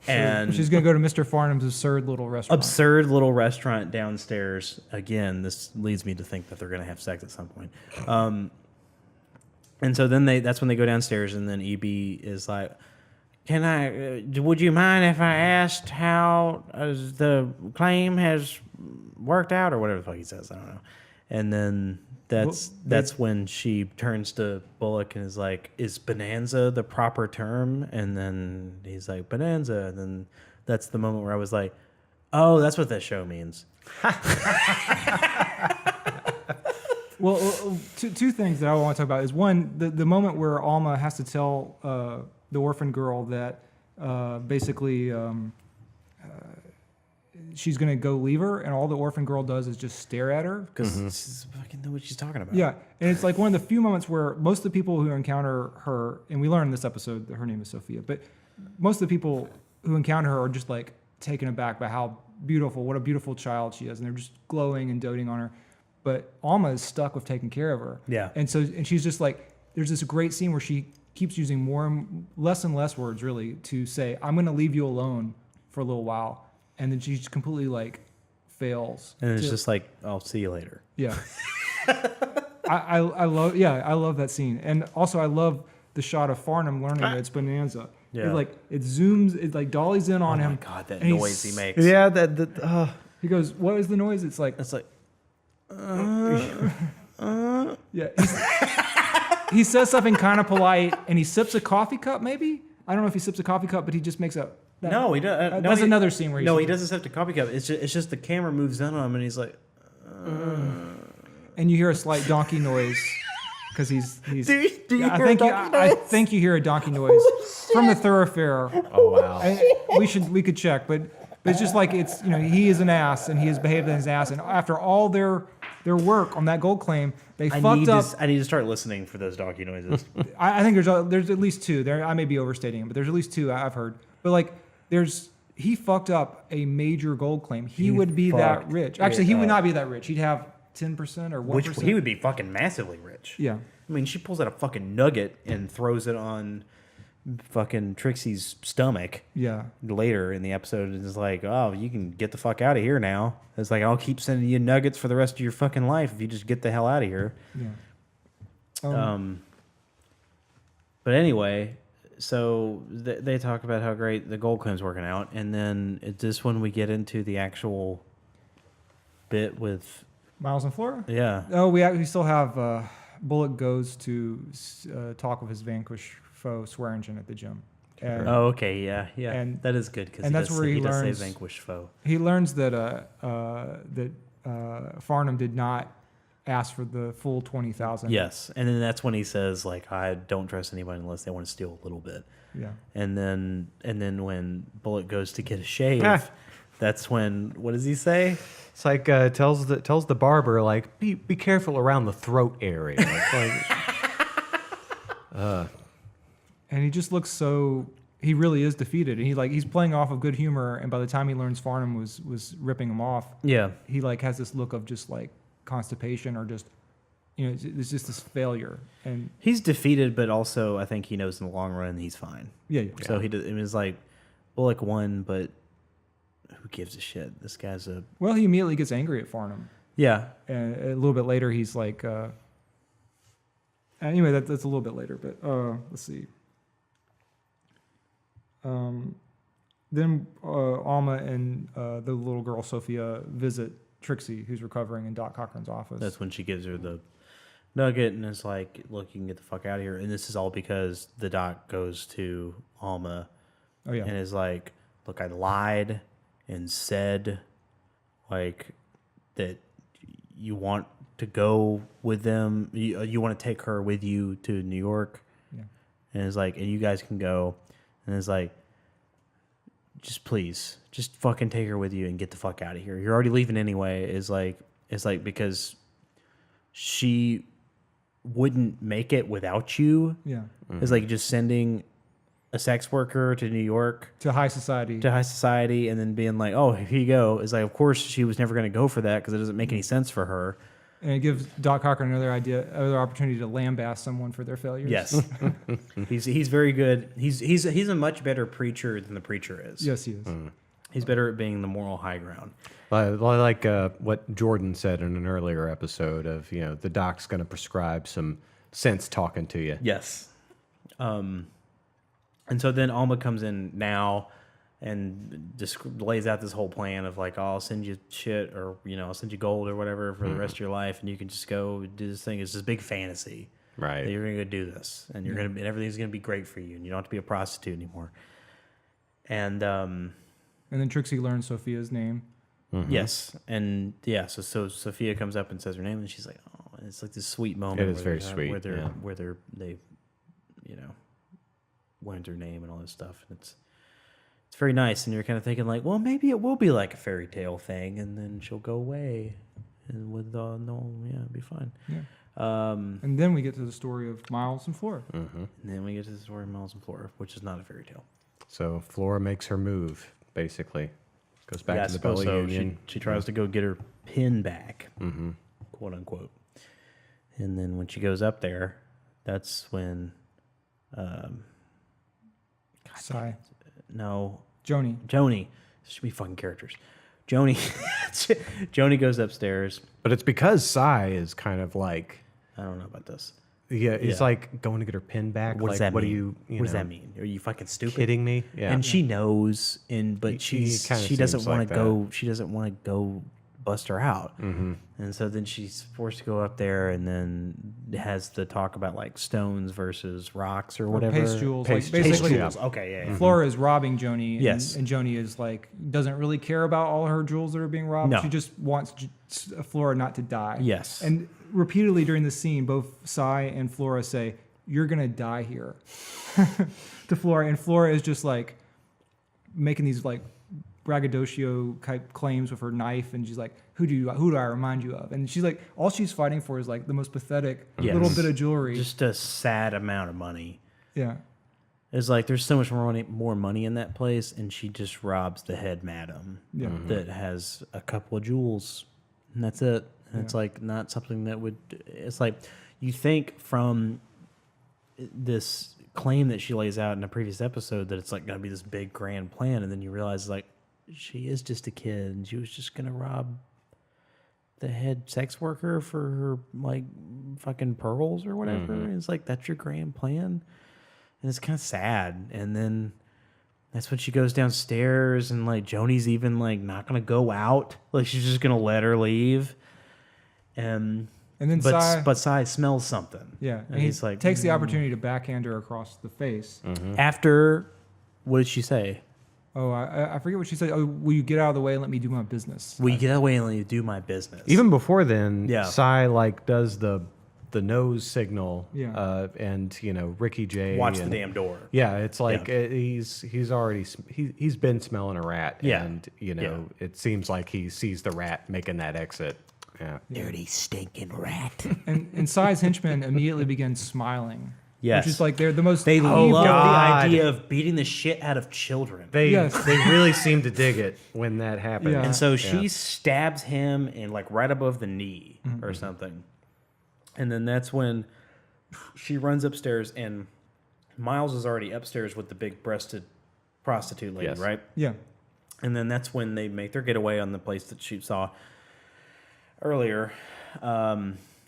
And she's going to go to Mr. Farnham's absurd little restaurant downstairs. Again, this leads me to think that they're going to have sex at some point. And so then that's when they go downstairs, and then EB is like, would you mind if I asked how the claim has worked out, or whatever the fuck he says? I don't know. And then that's when she turns to Bullock and is like, is bonanza the proper term? And then he's like, bonanza. And then that's the moment where I was like, oh, that's what that show means. Well, two things that I want to talk about is, one, the moment where Alma has to tell the orphan girl that basically she's going to go leave her, and all the orphan girl does is just stare at her. Because she fucking know what she's talking about. Yeah, and it's like one of the few moments where most of the people who encounter her, and we learn in this episode that her name is Sophia, but most of the people who encounter her are just like taken aback by how beautiful, what a beautiful child she is, and they're just glowing and doting on her. But Alma is stuck with taking care of her. Yeah. And she's just like, there's this great scene where she keeps using less and less words really to say, I'm going to leave you alone for a little while. And then she just completely like fails. And it's just like, I'll see you later. Yeah. I love that scene. And also I love the shot of Farnham learning that it's Bonanza. Yeah. It zooms, it like dollies in on him. Oh my God, that noise he makes. Yeah, he goes, what is the noise? It's like, yeah. He says something kind of polite, and he sips a coffee cup. Maybe, I don't know if he sips a coffee cup, but he just makes a. No, he doesn't. That's another scene where he doesn't sip the coffee cup. It's just the camera moves in on him, and he's like. And you hear a slight donkey noise because he's. Do you hear a donkey noise? I think you hear a donkey noise from the thoroughfare. Oh wow. We could check, but it's just like it's he is an ass, and he has behaved as an ass, and after all their work on that gold claim, they fucked up. I need to start listening for those donkey noises. I think there's at least two. I may be overstating it, but there's at least two I've heard. But like, he fucked up a major gold claim. He would be that rich. Actually, he would not be that rich. He'd have 10% or 1%. Which he would be fucking massively rich. Yeah. I mean, she pulls out a fucking nugget and throws it on fucking Trixie's stomach. Yeah. Later in the episode, and is like, oh, you can get the fuck out of here now. It's like, I'll keep sending you nuggets for the rest of your fucking life if you just get the hell out of here. Yeah. But anyway, so they talk about how great the gold claim's working out, and then it's just when we get into the actual bit with Miles and Flora? Yeah. Oh, we still have Bullock goes to talk with his vanquished foe, Swearingen, at the gym. And, okay, yeah, and that is good because that's where he learns. Does say vanquished foe. He learns that Farnham did not ask for the full 20,000. Yes, and then that's when he says like, I don't trust anybody unless they want to steal a little bit. Yeah. And then when Bullock goes to get a shave, that's when, what does he say? It's like tells the barber like, be careful around the throat area. And he just looks so. He really is defeated, and he's playing off of good humor. And by the time he learns Farnham was ripping him off, he like has this look of just like constipation or just, it's just this failure. And he's defeated, but also I think he knows in the long run he's fine. Yeah. So it was like Bullock won, but who gives a shit? This guy's a. Well, he immediately gets angry at Farnham. Yeah. And a little bit later, he's like. Anyway, that's a little bit later, but let's see. Then Alma and the little girl Sophia visit Trixie, who's recovering in Doc Cochran's office. That's when she gives her the nugget and is like, look, you can get the fuck out of here. And this is all because the doc goes to Alma and is like, look, I lied and said like that you want to go with them. You want to take her with you to New York. Yeah. And it's like, and you guys can go. And it's like, just please, just fucking take her with you and get the fuck out of here. You're already leaving anyway. It's like because she wouldn't make it without you. Yeah. Mm-hmm. It's like just sending a sex worker to New York. To high society. And then being like, oh, here you go. It's like, of course, she was never going to go for that because it doesn't make any sense for her. And it gives Doc Cochran another opportunity to lambaste someone for their failures. Yes, he's very good. He's a much better preacher than the preacher is. Yes, he is. He's better at being the moral high ground. Like what Jordan said in an earlier episode of, the doc's going to prescribe some sense talking to you. Yes. And so then Alma comes in now and just lays out this whole plan of like, oh, I'll send you shit, or I'll send you gold or whatever for the rest of your life, and you can just go do this thing. It's this big fantasy, right? That you're gonna go do this, and you're and everything's gonna be great for you, and you don't have to be a prostitute anymore. And then Trixie learns Sophia's name. Yes, and so Sophia comes up and says her name, and she's like, oh, and it's like this sweet moment. It is very sweet. Where they learned her name and all this stuff, and it's very nice, and you're kind of thinking like, well, maybe it will be like a fairy tale thing, and then she'll go away, and with it'll be fine. Yeah. And then we get to the story of Miles and Flora. And then we get to the story of Miles and Flora, which is not a fairy tale. So Flora makes her move, basically. Goes back to the Belly Union. She tries to go get her pin back, quote unquote. And then when she goes up there, that's when Sigh. No. Joni. This should be fucking characters. Joni goes upstairs. But it's because Sai is kind of like... I don't know about this. Yeah, it's like going to get her pin back. What does like, that what mean? do you what does that mean? Are you fucking stupid? Kidding me? Yeah. And she knows, but she doesn't want to go. She doesn't want to go bust her out. And so then she's forced to go up there, and then has the talk about like stones versus rocks or whatever. Paste jewels. Paste basically, jewels. Okay, yeah. Flora is robbing Joni. And, Yes. And Joni is like, doesn't really care about all her jewels that are being robbed. No. She just wants Flora not to die. Yes. And repeatedly during the scene, both Sai and Flora say, "You're going to die here," to Flora. And Flora is just like making these like braggadocio type claims with her knife, and she's like, who do I remind you of? And she's like, all she's fighting for is like the most pathetic little bit of jewelry. Just a sad amount of money. Yeah. It's like there's so much more money in that place, and she just robs the head madam that has a couple of jewels, and that's it. And it's like not something that would. It's like you think from this claim that she lays out in a previous episode that it's like going to be this big grand plan, and then you realize like she is just a kid, and she was just going to rob the head sex worker for her like fucking pearls or whatever. And it's like that's your grand plan, and it's kind of sad. And then that's when she goes downstairs, and like Joni's even like not going to go out, like she's just going to let her leave. And then but Sai smells something. Yeah, and he's like takes the opportunity to backhand her across the face. After, what did she say? Oh, I forget what she said. Oh, will you get out of the way and let me do my business? Will you get out of the way and let me do my business? Even before then, Yeah. Sai like does the nose signal. Yeah. And Ricky J. Watch the damn door. Yeah, it's like he's already he's been smelling a rat. Yeah. And it seems like he sees the rat making that exit. Yeah. Dirty stinking rat. And Sai's henchmen immediately begin smiling. Yes. Which is like they're the most They love God. the idea of beating the shit out of children. They really seem to dig it when that happens. Yeah. And so she stabs him in like right above the knee or something. And then that's when she runs upstairs, and Miles is already upstairs with the big breasted prostitute lady, right? Yeah. And then that's when they make their getaway on the place that she saw earlier.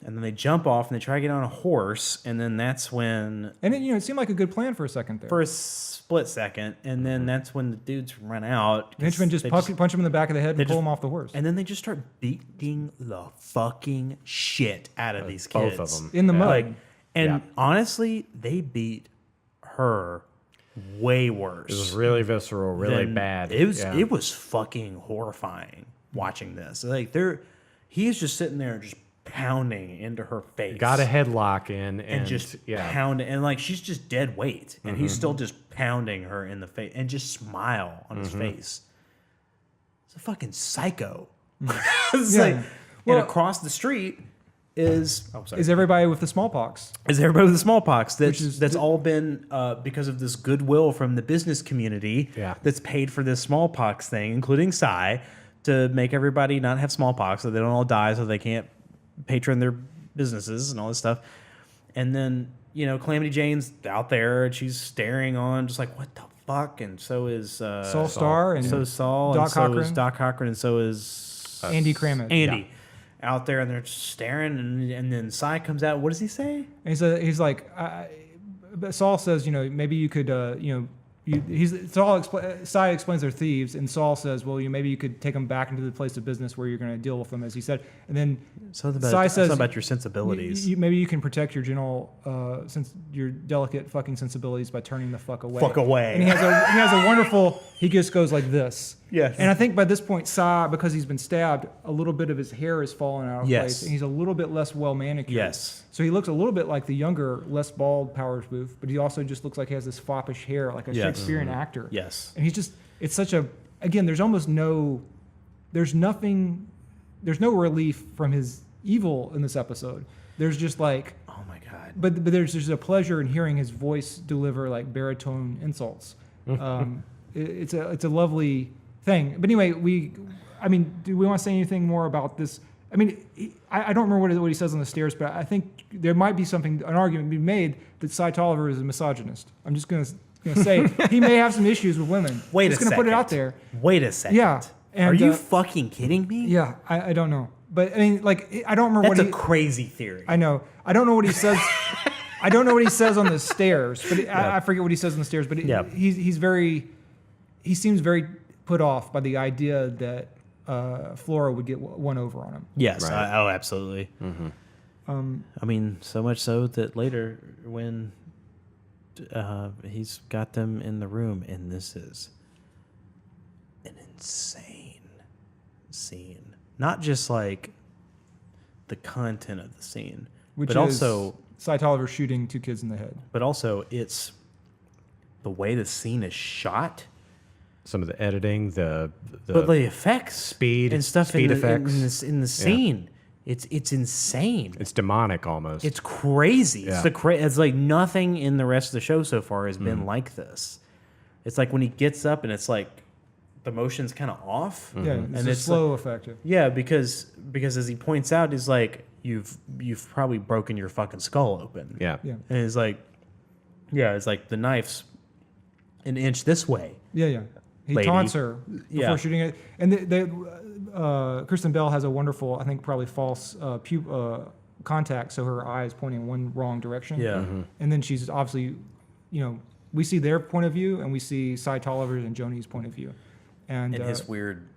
And then they jump off and they try to get on a horse, and then that's when And it seemed like a good plan for a second there. for a split second, and then that's when the dudes run out. The henchmen just punch him in the back of the head and pull him off the horse. And then they just start beating the fucking shit out of these kids. Both of them. In the mud. Honestly, they beat her way worse. It was really visceral, really bad. It was fucking horrifying watching this. Like he's just sitting there just pounding into her face. Got a headlock in and just pounding, and like she's just dead weight, and he's still just pounding her in the face, and just smile on his face. It's a fucking psycho. It's like, and across the street is everybody with the smallpox. Is everybody with the smallpox? That's all been because of this goodwill from the business community. That's paid for this smallpox thing, including Sai, to make everybody not have smallpox, so they don't all die, so they can't patron their businesses and all this stuff. And then, Calamity Jane's out there and she's staring on, just like, what the fuck? And so is Saul Starr, and so is Saul, Doc and so Cochran. is Doc Cochran, and so is Andy Kramit. Andy. Out there, and they're just staring, and then Cy comes out. What does he say? And he's like, Saul says, maybe you could, Cy explains they're thieves, and Saul says, well, maybe you could take them back into the place of business where you're going to deal with them, as he said. And then Cy says, about your sensibilities. Maybe you can protect your your delicate fucking sensibilities by turning the fuck away. Fuck away. And he has a wonderful. He just goes like this. Yes. And I think by this point, Cy, because he's been stabbed, a little bit of his hair has fallen out of place, and he's a little bit less well manicured. Yes. So he looks a little bit like the younger, less bald Powers Booth, but he also just looks like he has this foppish hair, like a Shakespearean actor. Yes. And it's such a, again, there's no relief from his evil in this episode. There's just like, oh my God. But there's just a pleasure in hearing his voice deliver like baritone insults. It's a lovely thing. But anyway, do we want to say anything more about this? I mean, I don't remember what he says on the stairs, but I think there might be an argument be made that Cy Tolliver is a misogynist. I'm just going to say he may have some issues with women. Wait a second. Just going to put it out there. Wait a second. Yeah. And, are you fucking kidding me? Yeah, I don't know. But I mean, like, I don't remember That's a crazy theory. I know. I don't know what he says. I don't know what he says on the stairs, but I forget what he says on the stairs. But he seems very put off by the idea that Flora would get one over on him. Yes. Right. Absolutely. I mean, so much so that later when he's got them in the room, and this is an insane scene. Not just like the content of the scene, but also Cy Tolliver shooting 2 kids in the head. But also it's the way the scene is shot. Some of the editing, but the effects, speed and stuff, speed effects in the scene. Yeah. It's insane. It's demonic almost. It's crazy. Yeah. It's like nothing in the rest of the show so far has been like this. It's like when he gets up and it's like the motion's kind of off. Yeah, and it's slow effect. Yeah, because as he points out, he's like, you've probably broken your fucking skull open. Yeah. And it's like, it's like the knife's an inch this way. Yeah. He taunts her before shooting it. And Kristen Bell has a wonderful, I think probably false contact, so her eye is pointing in one wrong direction. Yeah. Mm-hmm. And then she's obviously, we see their point of view, and we see Cy Tolliver's and Joni's point of view. And his weird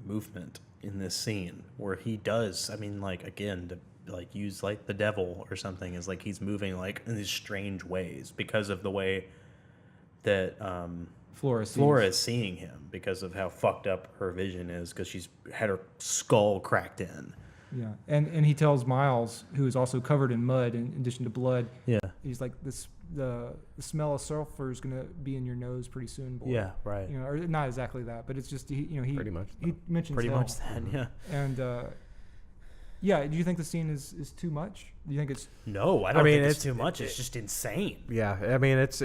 movement in this scene where he does, again, to like use like the devil or something, is like he's moving like in these strange ways because of the way that Flora is seeing him, because of how fucked up her vision is, because she's had her skull cracked in. Yeah, and he tells Miles, who is also covered in mud in addition to blood. Yeah, he's like, the smell of sulfur is gonna be in your nose pretty soon, boy. Yeah, right. Or not exactly that, but it's just he pretty much he mentions pretty hell. much that. Yeah. And do you think the scene is too much? Do you think it's No, I don't think it's too much. It's just insane. Yeah, I mean it's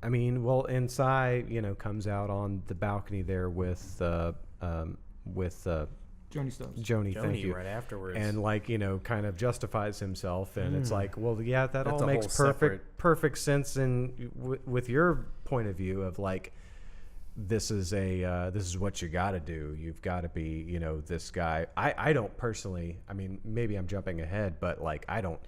and Cy, comes out on the balcony there with Joni Stubbs. Joni, thank you. Right afterwards. And kind of justifies himself, and it's like, well, yeah, that all a makes whole perfect sense, and with your point of view of like, this is what you got to do. You've got to be, this guy. I don't personally. I mean, maybe I'm jumping ahead, but like, I don't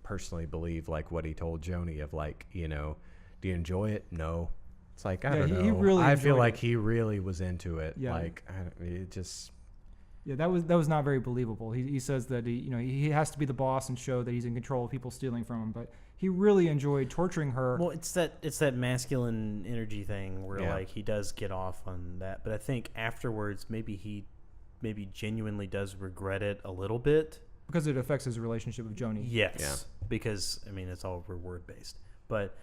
personally believe like what he told Joni of like, do you enjoy it? No. It's like, I don't know. He really I feel enjoyed like it. he really was into it. Yeah. Like, it just. Yeah, that was not very believable. He says that he has to be the boss and show that he's in control of people stealing from him, but he really enjoyed torturing her. Well, it's that masculine energy thing where like he does get off on that, but I think afterwards maybe he genuinely does regret it a little bit, because it affects his relationship with Joni. Yes, because it's all reward based, but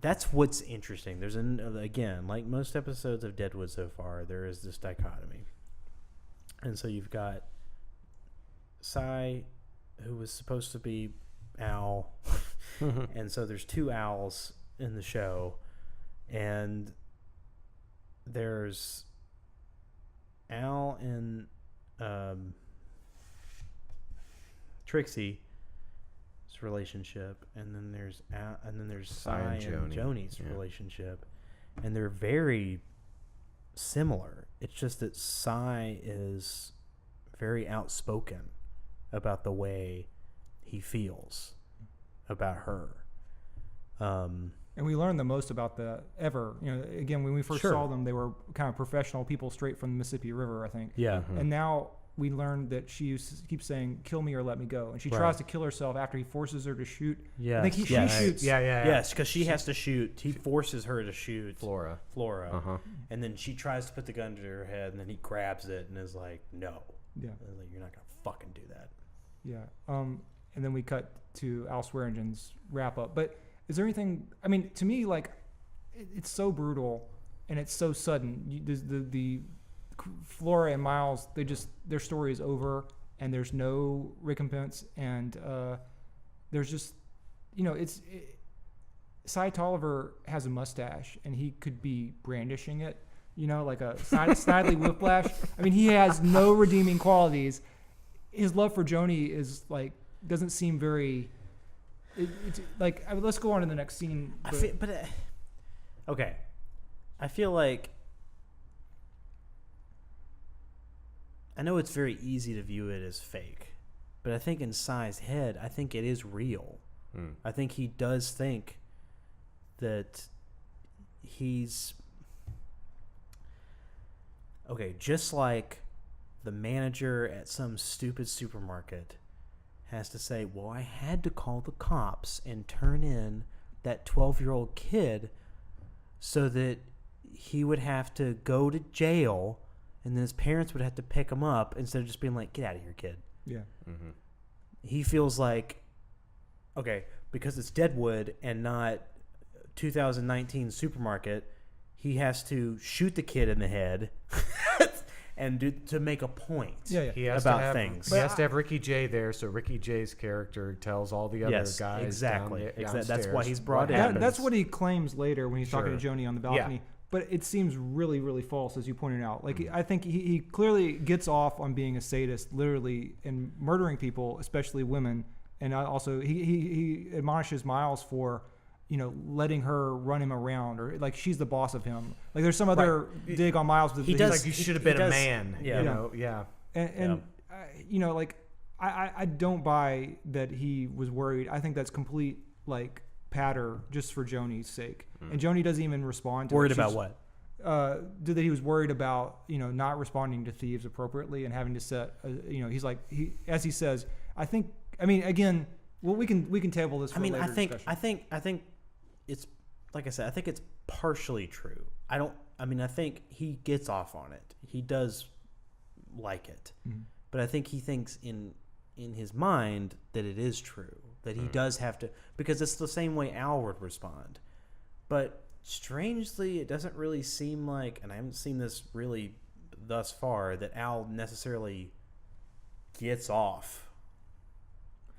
that's what's interesting. There's again, like most episodes of Deadwood so far, there is this dichotomy. And so you've got Cy, who was supposed to be Al, and so there's 2 Als in the show, and there's Al and Trixie's relationship, and then there's Sai and Joni's relationship, and they're very similar. It's just that Sai is very outspoken about the way he feels about her. And we learned the most about that ever. You know, again, when we first saw them, they were kind of professional people straight from the Mississippi River, I think. Yeah. And now we learned that she keeps saying, "Kill me or let me go," and she tries to kill herself after he forces her to shoot. Yeah. I think she shoots. Yes, because she has to shoot. He forces her to shoot Flora. And then she tries to put the gun to her head, and then he grabs it and is like, "No." Yeah. Like, you're not gonna fucking do that. Yeah. And then we cut to Al Swearingen's wrap up. But is there anything? I mean, to me, like, it's so brutal and it's so sudden. The Flora and Miles, their story is over, and there's no recompense, and there's just, you know, Cy Tolliver has a mustache, and he could be brandishing it, you know, like a Snidely Whiplash. I mean, he has no redeeming qualities. His love for Joni is like, doesn't seem very. It's like, let's go on to the next scene. Okay, I feel like. I know it's very easy to view it as fake, but I think in Sai's head, I think it is real. I think he does think that he's... Okay, just like the manager at some stupid supermarket has to say, well, I had to call the cops and turn in that 12-year-old kid so that he would have to go to jail, and then his parents would have to pick him up instead of just being like, get out of here, kid. Yeah. Mm-hmm. He feels like, okay, because it's Deadwood and not 2019 supermarket, he has to shoot the kid in the head and to make a point about things. He has to have Ricky Jay there, so Ricky Jay's character tells all the other guys exactly. downstairs That's why he's brought in. That's what he claims later when he's talking to Joni on the balcony. Yeah. But it seems really, really false, as you pointed out. Like, I think he clearly gets off on being a sadist, literally, and murdering people, especially women. And also, he admonishes Miles for, you know, letting her run him around, or like she's the boss of him. Like, there's some other dig on Miles. He does. Like, you should have been a man. Yeah. You know. Yeah. And you know, like, I don't buy that he was worried. I think that's complete, like, patter just for Joni's sake. And Joni doesn't even respond to worried it. About what? That he was worried about, you know, not responding to thieves appropriately and having to set, you know, he's like, as he says, again, well, we can table this for later discussion. I think it's, like I said, I think it's partially true. I think he gets off on it. He does like it. But I think he thinks in his mind that it is true, that he does have to, because it's the same way Al would respond. But strangely, it doesn't really seem like, and I haven't seen this really thus far, that Al necessarily gets off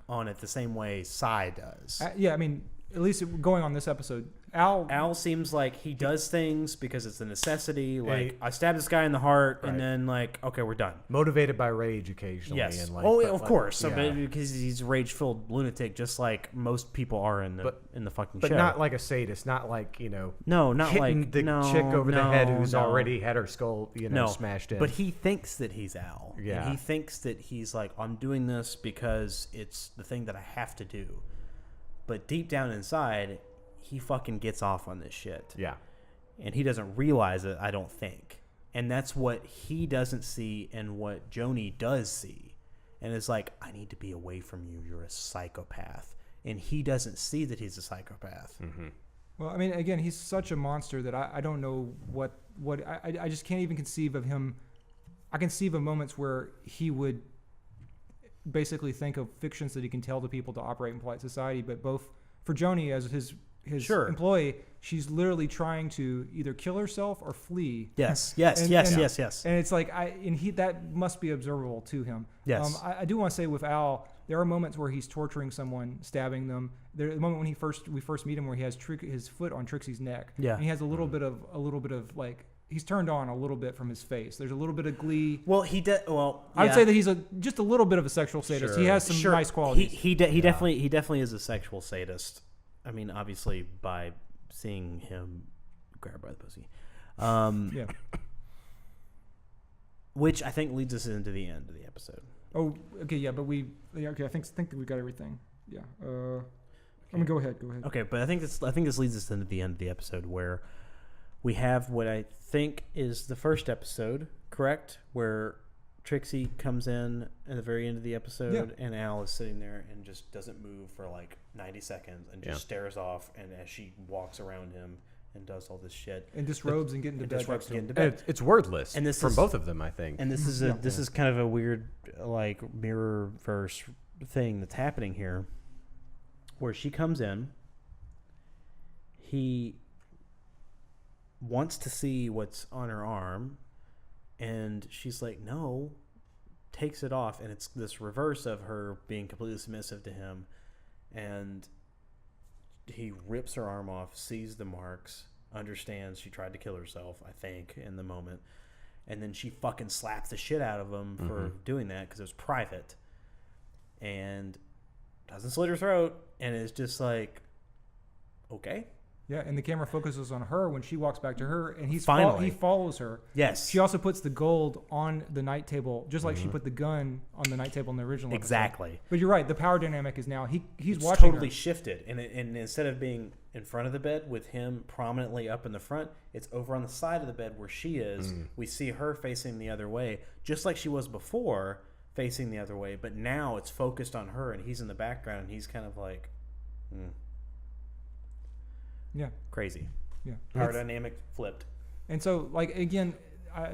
on it the same way Sai does. Yeah, I mean, at least going on this episode, Al seems like he does things because it's a necessity. Like, I stabbed this guy in the heart, and then, like, okay, we're done. Motivated by rage occasionally. Yes. And like, of course. Yeah. So, because he's a rage-filled lunatic, just like most people are in the fucking show. But not like a sadist. Not like, you know. No, not hitting like the chick over the head who's already had her skull, smashed in. But he thinks that he's Al. Yeah. And he thinks that he's like, I'm doing this because it's the thing that I have to do. But deep down inside, he fucking gets off on this shit. Yeah. And he doesn't realize it, I don't think. And that's what he doesn't see and what Joni does see. And it's like, I need to be away from you. You're a psychopath. And he doesn't see that he's a psychopath. Mm-hmm. Well, I mean, again, he's such a monster that I don't know what I just can't even conceive of him. I conceive of moments where he would basically think of fictions that he can tell to people to operate in polite society, but both for Joni as his employee, she's literally trying to either kill herself or flee. Yes. And it's like that must be observable to him. Yes. I do want to say with Al, there are moments where he's torturing someone, stabbing them. There's a moment when we first meet him where he has his foot on Trixie's neck. Yeah. And he has a little bit of like he's turned on a little bit from his face. There's a little bit of glee. Well, he did. Well, I would say that he's just a little bit of a sexual sadist. Sure. He has some nice qualities. He definitely is a sexual sadist. I mean, obviously by seeing him grab by the pussy. Yeah. Which I think leads us into the end of the episode. Oh, okay, yeah, but okay. I think that we got everything. Yeah. I mean, go ahead. Okay, but I think this leads us into the end of the episode where we have what I think is the first episode, correct? Where Trixie comes in at the very end of the episode, and Al is sitting there and just doesn't move for like 90 seconds and just stares off. And as she walks around him and does all this shit, and disrobes and get into bed. It's wordless, and this from is, both of them, I think. And this is kind of a weird like mirror verse thing that's happening here, where she comes in. He wants to see what's on her arm, and she's like, no, takes it off, and it's this reverse of her being completely submissive to him, and he rips her arm off, sees the marks, understands she tried to kill herself, I think, in the moment, and then she fucking slaps the shit out of him for doing that because it was private, and doesn't slit her throat, and it's just like, okay. Yeah, and the camera focuses on her when she walks back to her, and he follows her. Yes. She also puts the gold on the night table, just like she put the gun on the night table in the original episode. Exactly. But you're right. The power dynamic is now he's it's watching totally her. shifted, and instead of being in front of the bed with him prominently up in the front, it's over on the side of the bed where she is. We see her facing the other way, just like she was before, facing the other way. But now it's focused on her, and he's in the background, and he's kind of like, Yeah. crazy. Yeah. Power dynamic flipped. And so, like, again,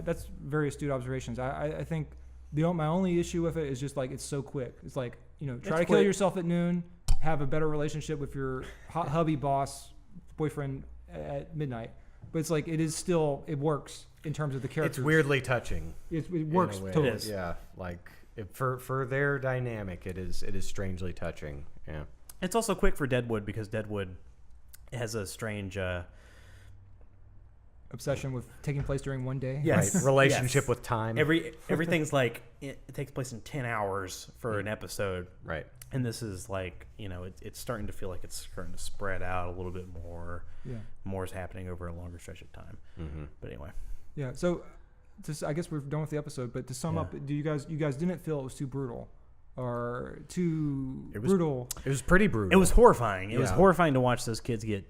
that's very astute observations. I think my only issue with it is just like it's so quick. It's like, try to kill yourself at noon, have a better relationship with your hubby, boss, boyfriend at midnight. But it's like it works in terms of the characters. It's weirdly touching. It works totally. It is. Yeah, like for their dynamic, it is strangely touching. Yeah. It's also quick for Deadwood because Deadwood has a strange obsession with taking place during one day. yes. Right. Relationship with time. Everything's like it takes place in 10 hours for an episode. Right. And this is like, it's starting to feel like it's starting to spread out a little bit more. Yeah. More is happening over a longer stretch of time. But anyway. Yeah. So I guess we're done with the episode, but to sum up, you guys didn't feel it was too brutal or too brutal? It was pretty brutal. It was horrifying. It was horrifying to watch those kids get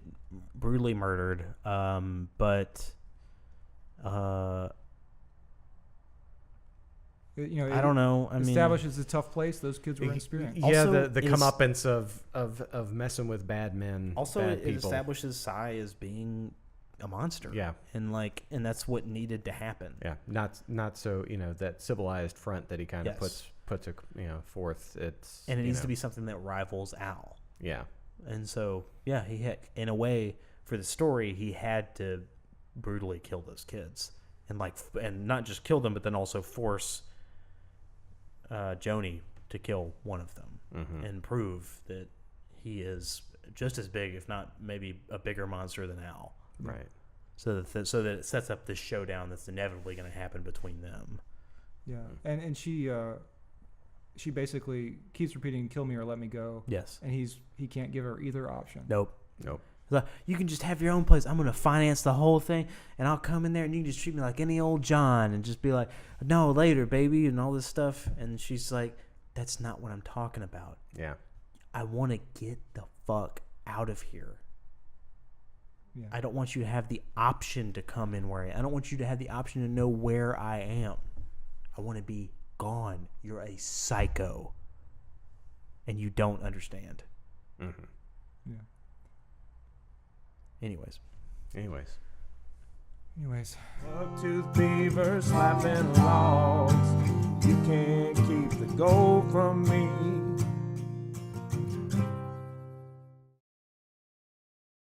brutally murdered. But I don't know. I mean, establishes a tough place those kids were experiencing. Yeah, Also, the comeuppance of messing with bad men. Also, bad it people. establishes Sai as being a monster. Yeah, and that's what needed to happen. Yeah, not so that civilized front that he kind of puts forth. It needs to be something that rivals Al. Yeah, and so he had, in a way, for the story, he had to brutally kill those kids and not just kill them, but then also force Joni to kill one of them and prove that he is just as big, if not maybe a bigger monster than Al. Right. So that it sets up this showdown that's inevitably going to happen between them. Yeah, and she basically keeps repeating, "Kill me or let me go." Yes. And he can't give her either option. Nope. You can just have your own place. I'm going to finance the whole thing, and I'll come in there, and you can just treat me like any old John, and just be like, "No, later, baby," and all this stuff. And she's like, "That's not what I'm talking about. Yeah. I want to get the fuck out of here. Yeah. I don't want you to have the option to come in where I don't want you to have the option to know where I am. I want to be gone. You're a psycho, and you don't understand." Mm-hmm. Yeah. Anyways. Buck-toothed beaver slapping logs. You can't keep the gold from me.